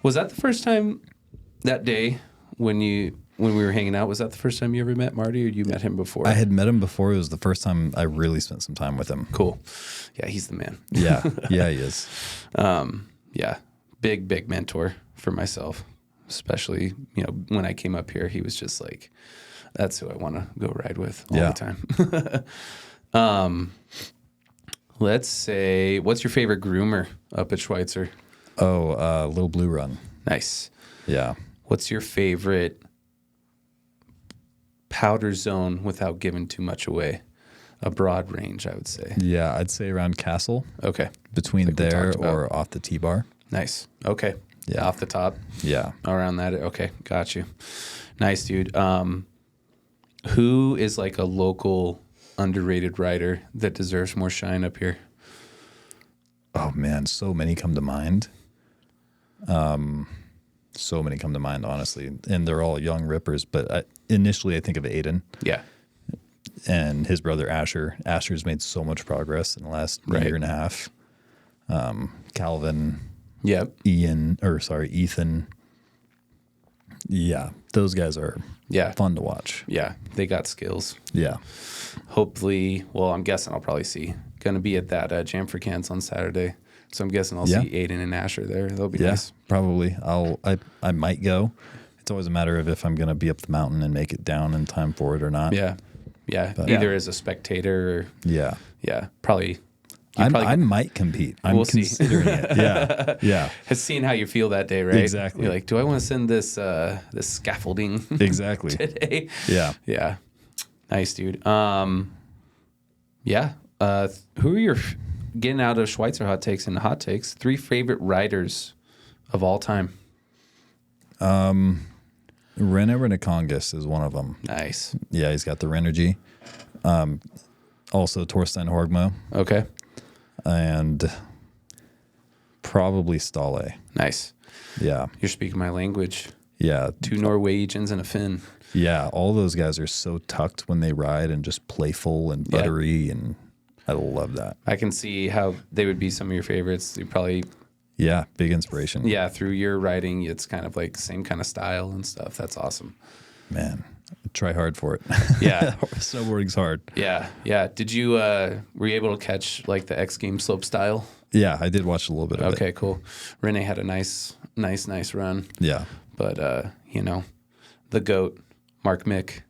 Was that the first time that day when we were hanging out? Was that the first time you ever met Marty, or you met him before? I had met him before. It was the first time I really spent some time with him. Cool. Yeah, he's the man. Yeah. Yeah, he is. Yeah, big mentor for myself, especially when I came up here. He was just like That's who I want to go ride with all Yeah. the time. Let's say, what's your favorite groomer up at Schweitzer? Oh, Little Blue Run. Nice. Yeah. What's your favorite powder zone without giving too much away? A broad range, I would say. Yeah, I'd say around Castle, Okay. between Like we there talked about. or off the T-bar. Nice. Okay. Yeah. Off the top. Yeah. Around that. Okay. Got you. Nice, dude. Who is like a local underrated rider that deserves more shine up here? Oh man, so many come to mind. So many come to mind, honestly, and they're all young rippers. But initially, I think of Hayden Yeah. and his brother Asher. Asher's made so much progress in the last year and a half. Calvin, Yep. Ethan. Yeah, those guys are Yeah. fun to watch. Yeah. They got skills. Yeah, Hopefully, well, I'm guessing I'll probably see. Going to be at that Jam for Cans on Saturday. So I'm guessing I'll Yeah. see Aiden and Asher there. That'll be yeah, nice. probably. I might go. It's always a matter of if I'm going to be up the mountain and make it down in time for it or not. Yeah. Yeah. But- Either as a spectator or, Yeah. yeah, probably. I might compete. I'm We'll see. considering it. Yeah. Yeah. Has seen how you feel that day, right? Exactly. You're like, do I want to send this scaffolding Exactly. today? Yeah. Yeah. Nice, dude. Yeah. Who are your, getting out of Schweitzer hot takes and hot takes, 3 favorite riders of all time? Rene Renekongas is one of them. Nice. Yeah, he's got the Renergy. Also Torstein Horgmo Okay. and probably Stale. Nice. Yeah. You're speaking my language. Yeah. 2 Norwegians and a Finn. Yeah. All those guys are so tucked when they ride and just playful and Yeah. buttery. And I love that. I can see how they would be some of your favorites. You probably, Yeah. Big inspiration. yeah, through your riding, it's kind of like same kind of style and stuff. That's awesome. Man, try hard for it. Yeah. Snowboarding's hard. Yeah. Yeah. Did you, were you able to catch like the X Games slope style? Yeah. I did watch a little bit of it. Okay, cool. Renee had a nice run. Yeah. But, the GOAT, Mark Mick,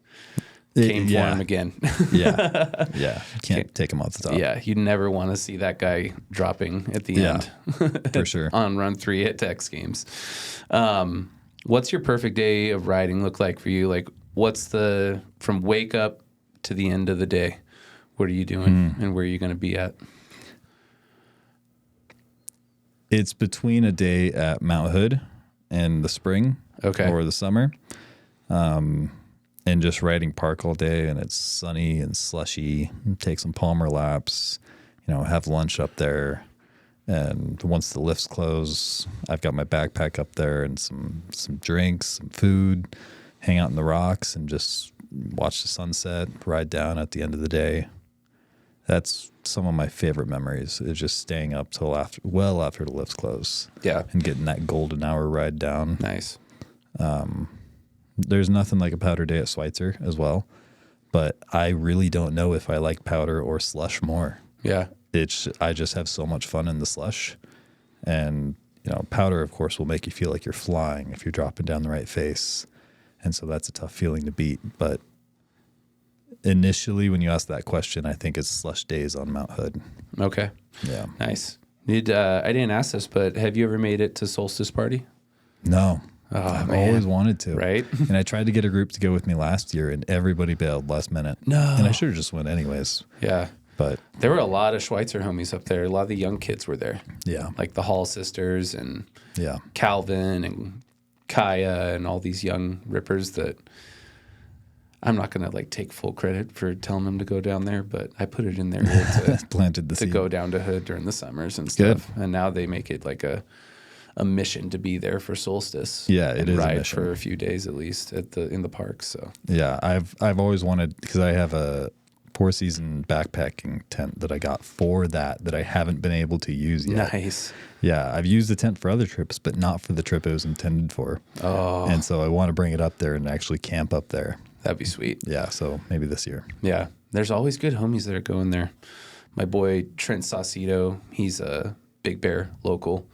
came for him again. Yeah. Yeah. Can't take him off the top. Yeah, you'd never want to see that guy dropping at the Yeah, end. for sure. On run 3 at X Games. What's your perfect day of riding look like for you? Like, what's from wake up to the end of the day? What are you doing and where are you going to be at? It's between a day at Mount Hood in the spring or the summer, and just riding park all day, and it's sunny and slushy. Take some Palmer laps, have lunch up there, and once the lifts close, I've got my backpack up there and some drinks, some food, hang out in the rocks, and just watch the sunset, ride down at the end of the day. That's some of my favorite memories, is just staying up till after the lifts close. Yeah. And getting that golden hour ride down. Nice. There's nothing like a powder day at Schweitzer as well, but I really don't know if I like powder or slush more. Yeah. I just have so much fun in the slush, and powder of course will make you feel like you're flying if you're dropping down the right face, and so that's a tough feeling to beat. But initially, when you ask that question, I think it's slush days on Mount Hood. Okay. Yeah. Nice. I didn't ask this, but have you ever made it to Solstice Party? No. Oh, I've man. always wanted to. Right? And I tried to get a group to go with me last year, and everybody bailed last minute. No. And I should have just went anyways. Yeah. But There were a lot of Schweitzer homies up there. A lot of the young kids were there, yeah. like the Hall sisters and Yeah. Calvin and Kaya and all these young rippers that I'm not going to like take full credit for telling them to go down there, but I put it in their head Planted the to seed. go down to Hood during the summers and Good. stuff. And now they make it like a mission to be there for Solstice. Yeah, it and is a ride mission. for a few days at least in the parks. So Yeah, I've always wanted, because I have a 4-season backpacking tent that I got for that I haven't been able to use yet. nice. Yeah, I've used the tent for other trips, but not for the trip it was intended for. Oh, And so I want to bring it up there and actually camp up there. that'd be sweet. Yeah, so maybe this year. Yeah, there's always good homies that are going there. My boy Trent Saucedo, he's a Big Bear local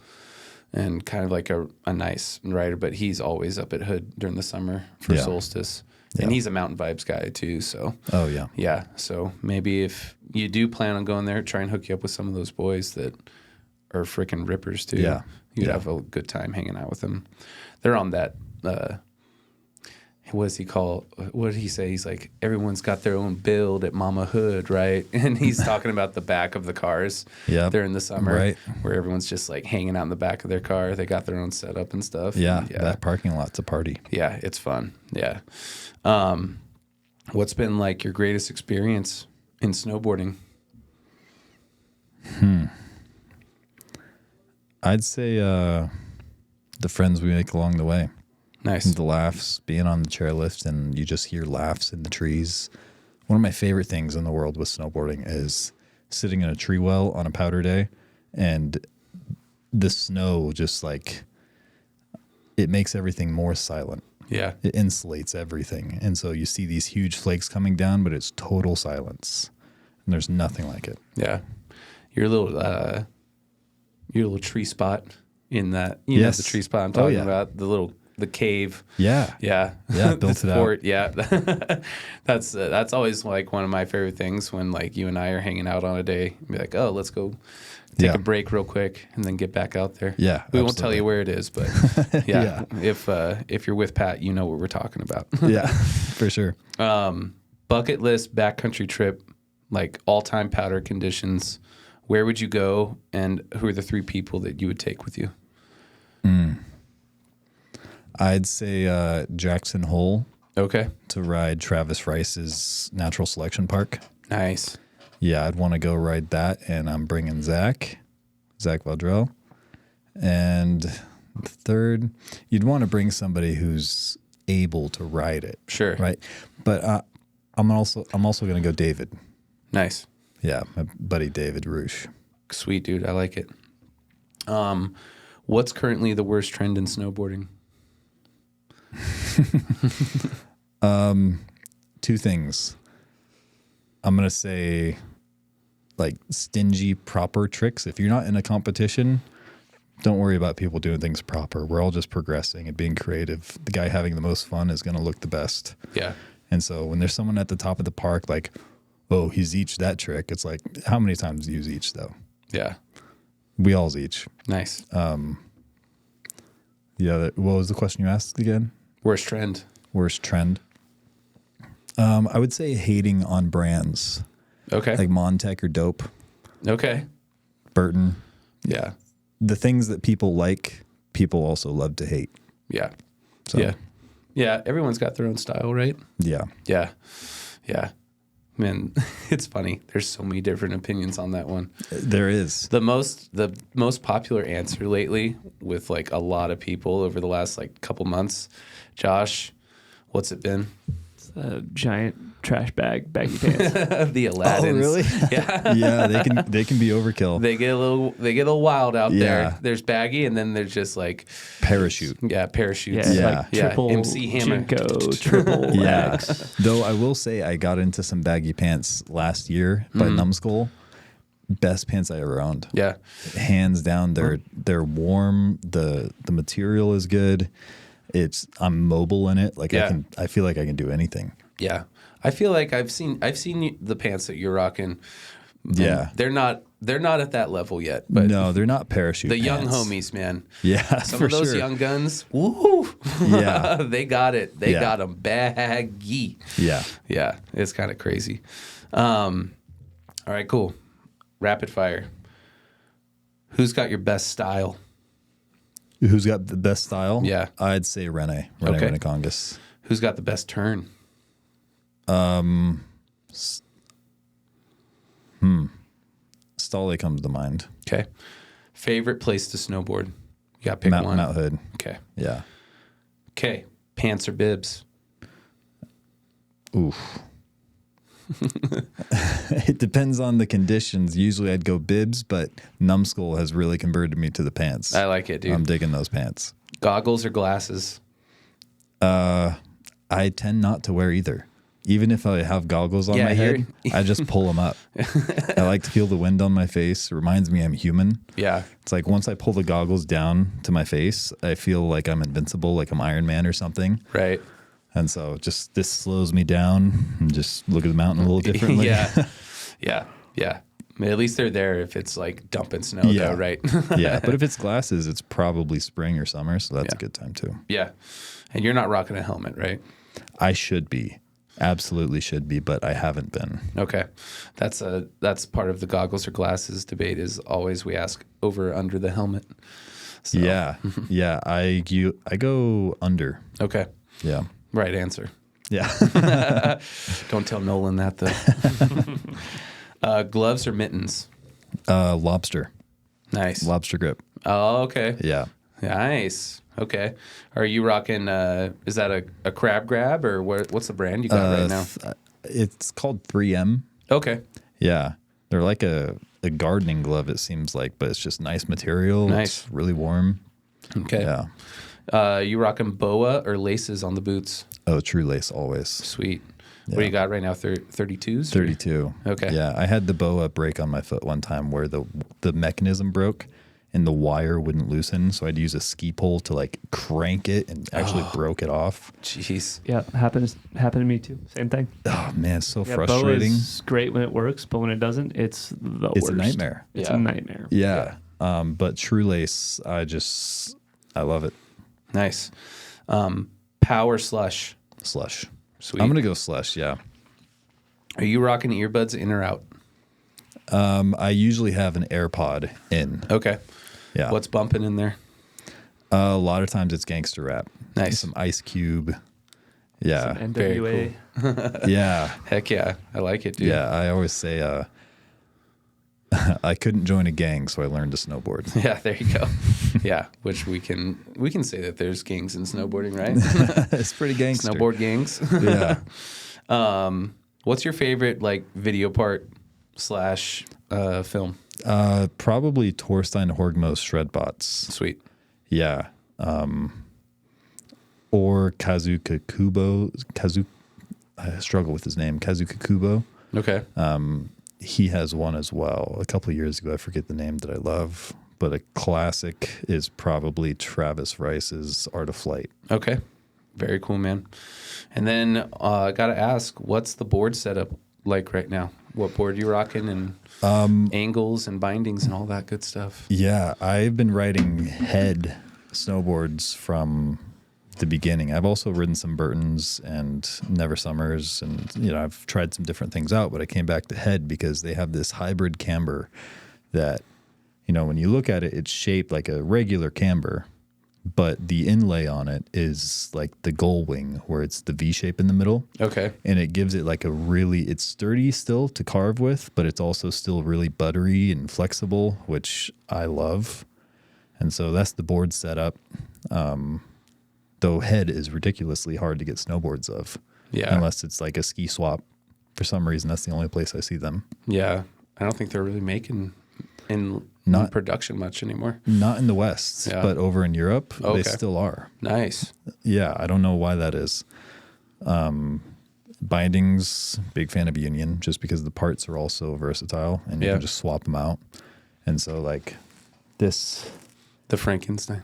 and kind of like a nice rider, but he's always up at Hood during the summer for Yeah. Solstice. And he's a Mountain Vibes guy too. So Oh yeah. yeah. So maybe if you do plan on going there, try and hook you up with some of those boys that are freaking rippers too. Yeah. You'd Yeah. have a good time hanging out with them. They're on that. What does he call? What did he say? He's like, everyone's got their own build at Mama Hood, right? And he's talking about the back of the cars. Yep. During the summer, Right. where everyone's just like hanging out in the back of their car. They got their own setup and stuff. Yeah. And That parking lot's a party. yeah, it's fun. Yeah. What's been like your greatest experience in snowboarding? I'd say the friends we make along the way. Nice. The laughs, being on the chairlift, and you just hear laughs in the trees. One of my favorite things in the world with snowboarding is sitting in a tree well on a powder day, and the snow just like, it makes everything more silent. Yeah. It insulates everything. And so you see these huge flakes coming down, but it's total silence. And there's nothing like it. Yeah. Your little tree spot in that, you know, Yes. the tree spot I'm talking yeah. about, the cave. Yeah. Yeah. Yeah, built The it out. fort, yeah. That's always like one of my favorite things when like you and I are hanging out on a day. Be like, oh, let's go take Yeah. a break real quick and then get back out there. Yeah, We won't tell absolutely. you where it is, but yeah. If you're with Pat, you know what we're talking about. Yeah, for sure. Bucket list backcountry trip, like all-time powder conditions. Where would you go, and who are the 3 people that you would take with you? I'd say Jackson Hole Okay. to ride Travis Rice's Natural Selection Park. Nice. Yeah, I'd want to go ride that, and I'm bringing Zach Valdrell. And the third, you'd want to bring somebody who's able to ride it. Sure. Right. But I'm also going to go David. Nice. Yeah, my buddy David Roosh. Sweet, dude. I like it. What's currently the worst trend in snowboarding? 2 things. I'm going to say like stingy proper tricks. If you're not in a competition, don't worry about people doing things proper. We're all just progressing and being creative. The guy having the most fun is going to look the best. Yeah. And so when there's someone at the top of the park like, oh, he's each that trick, it's like, how many times do you each though? Yeah. We all's each. Nice. Yeah. What was the question you asked again? Worst trend. Worst trend. I would say hating on brands Okay. like Montec or Dope, Okay. Burton. Yeah. The things that people like, people also love to hate. Yeah. So, Yeah. Yeah. Everyone's got their own style, right? Yeah. Yeah. Yeah. Man, it's funny. There's so many different opinions on that one. There is. The most popular answer lately with like a lot of people over the last like couple months, Josh, what's it been? It's a giant trash bag, baggy pants. The Aladdins. Oh, really? Yeah. Yeah, they can be overkill. They get a little wild out Yeah. there. There's baggy, and then there's just like Parachute. parachutes. Yeah, Yeah. like triple MC Hammer. Jinko, triple Yeah. X. Though I will say I got into some baggy pants last year by Numbskull. Best pants I ever owned. Yeah. Hands down, they're warm. The material is good. I'm mobile in it. Like Yeah. I feel like I can do anything. Yeah. I feel like I've seen the pants that you're rocking. Yeah. They're not at that level yet, but No, they're not parachute the young pants. homies, man. Yeah, Some for of those sure. young guns, woo! Yeah. They got it. They Yeah. got them baggy. Yeah. Yeah, it's kind of crazy. All right, cool. Rapid fire. Who's got your best style? Who's got the best style? Yeah. I'd say Rene Okay. Renekongas. Who's got the best turn? Stolly comes to mind. Okay. Favorite place to snowboard? You got to pick one. Mount Hood. Okay. Yeah. Okay. Pants or bibs? Oof. It depends on the conditions. Usually I'd go bibs, but Numbskull has really converted me to the pants. I like it, dude. I'm digging those pants. Goggles or glasses? I tend not to wear either. Even if I have goggles on Yeah, my head, you're- I just pull them up. I like to feel the wind on my face. It reminds me I'm human. Yeah. It's like once I pull the goggles down to my face, I feel like I'm invincible, like I'm Iron Man or something. Right. And so just this slows me down and just look at the mountain a little differently. Yeah. Yeah. I mean, at least they're there if it's like dumping snow, Yeah. though, right? Yeah. But if it's glasses, it's probably spring or summer. So that's a good time too. Yeah. And you're not rocking a helmet, right? I should be. Absolutely should be, but I haven't been. Okay. That's part of the goggles or glasses debate is always we ask over or under the helmet. So. Yeah. Yeah. I go under. Okay. Yeah. Right answer. Yeah. Don't tell Nolan that, though. Gloves or mittens? Lobster. Nice. Lobster grip. Oh, okay. Yeah. Nice. Okay. Are you rocking, is that a crab grab or what's the brand you got right now? It's called 3M. Okay. Yeah. They're like a gardening glove, it seems like, but it's just nice material. Nice. It's really warm. Okay. Yeah. You rocking boa or laces on the boots? Oh, true lace always. Sweet. What do Yeah. you got right now? 32s? 32. Okay. Yeah. I had the boa break on my foot one time where the mechanism broke and the wire wouldn't loosen. So I'd use a ski pole to like crank it and actually broke it off. Jeez. Yeah, happened to me too. Same thing. Oh, man. It's so Yeah, frustrating. boa is great when it works, but when it doesn't, it's the It's worst. a nightmare. It's Yeah. a nightmare. Yeah. But true lace, I love it. Nice. Power slush. Slush. Sweet. I'm going to go slush. Yeah. Are you rocking earbuds in or out? I usually have an AirPod in. Okay. Yeah. What's bumping in there? A lot of times it's gangster rap. Nice. Some Ice Cube. Yeah. Some Very NWA. Yeah. Heck yeah. I like it, dude. Yeah. I always say I couldn't join a gang, so I learned to snowboard. Yeah, there you go. Yeah, which we can say that there's gangs in snowboarding, right? It's pretty gangster. Snowboard gangs. Yeah. What's your favorite like video part / film? Probably Torstein Horgmo's Shredbots. Sweet. Yeah. Or Kazuka Kubo. I struggle with his name. Kazuka Kubo. Okay. He has one as well. A couple of years ago, I forget the name that I love, but a classic is probably Travis Rice's Art of Flight. Okay. Very cool, man. And then I gotta ask, what's the board setup like right now? What board you rocking and angles and bindings and all that good stuff? Yeah, I've been riding head snowboards from the beginning. I've also ridden some Burtons and Never Summers, and I've tried some different things out, but I came back to head because they have this hybrid camber that, when you look at it, it's shaped like a regular camber, but the inlay on it is like the gull wing where it's the V shape in the middle. Okay. And it gives it like it's sturdy still to carve with, but it's also still really buttery and flexible, which I love. And so that's the board setup. Though head is ridiculously hard to get snowboards of. Yeah. Unless it's like a ski swap. For some reason, that's the only place I see them. Yeah. I don't think they're really making in production much anymore. Not in the West, Yeah. but over in Europe, Okay. they still are. Nice. Yeah, I don't know why that is. Bindings, big fan of Union, just because the parts are all so versatile and you Yeah. can just swap them out. And so like this... The Frankenstein.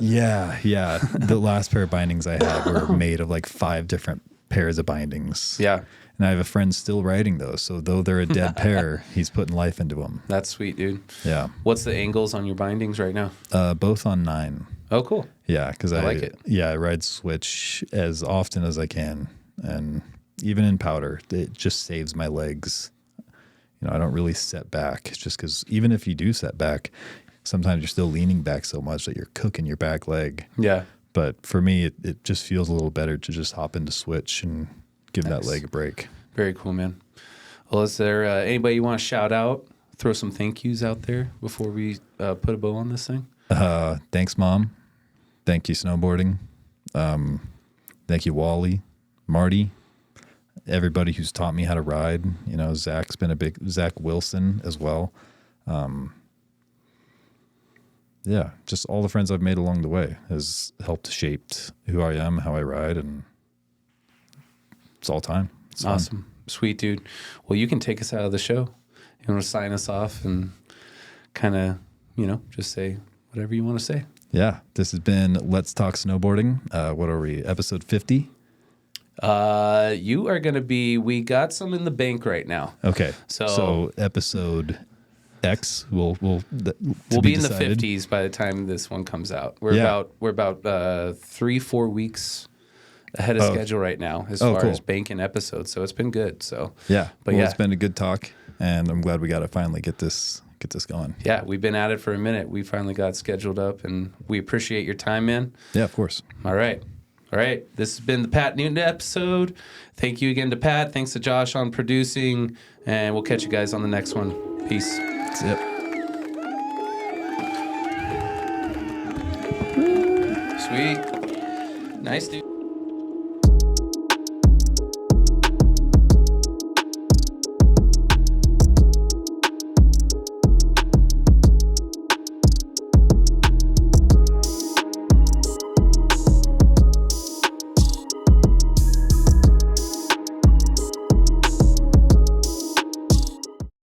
Yeah. The last pair of bindings I had were made of like 5 different pairs of bindings. Yeah. And I have a friend still riding those. So though they're a dead pair, he's putting life into them. That's sweet, dude. Yeah. What's the angles on your bindings right now? Both on 9. Oh, cool. Yeah. Because I like it. Yeah. I ride switch as often as I can. And even in powder, it just saves my legs. I don't really set back just because even if you do set back, sometimes you're still leaning back so much that you're cooking your back leg. Yeah. But for me, it just feels a little better to just hop into switch and give that leg a break. Very cool, man. Well, is there anybody you want to shout out? Throw some thank yous out there before we put a bow on this thing? Thanks, Mom. Thank you, Snowboarding. Thank you, Wally, Marty, everybody who's taught me how to ride. Zach's been Zach Wilson as well. Yeah, just all the friends I've made along the way has helped shape who I am, how I ride, and it's all time. It's fun. Awesome. Sweet, dude. Well, you can take us out of the show. You want to sign us off and kind of, just say whatever you want to say. Yeah, this has been Let's Talk Snowboarding. What are we, episode 50? You are going to be. We got some in the bank right now. Okay. So episode X will We'll be in the 50s by the time this one comes out. We're about 3-4 weeks ahead of schedule right now as far as banking episodes. So it's been good. So it's been a good talk, and I'm glad we got to finally get this going. Yeah, we've been at it for a minute. We finally got scheduled up, and we appreciate your time, man. Yeah, of course. All right. This has been the Pat Newton episode. Thank you again to Pat. Thanks to Josh on producing, and we'll catch you guys on the next one. Peace. That's it. Sweet. Nice, dude.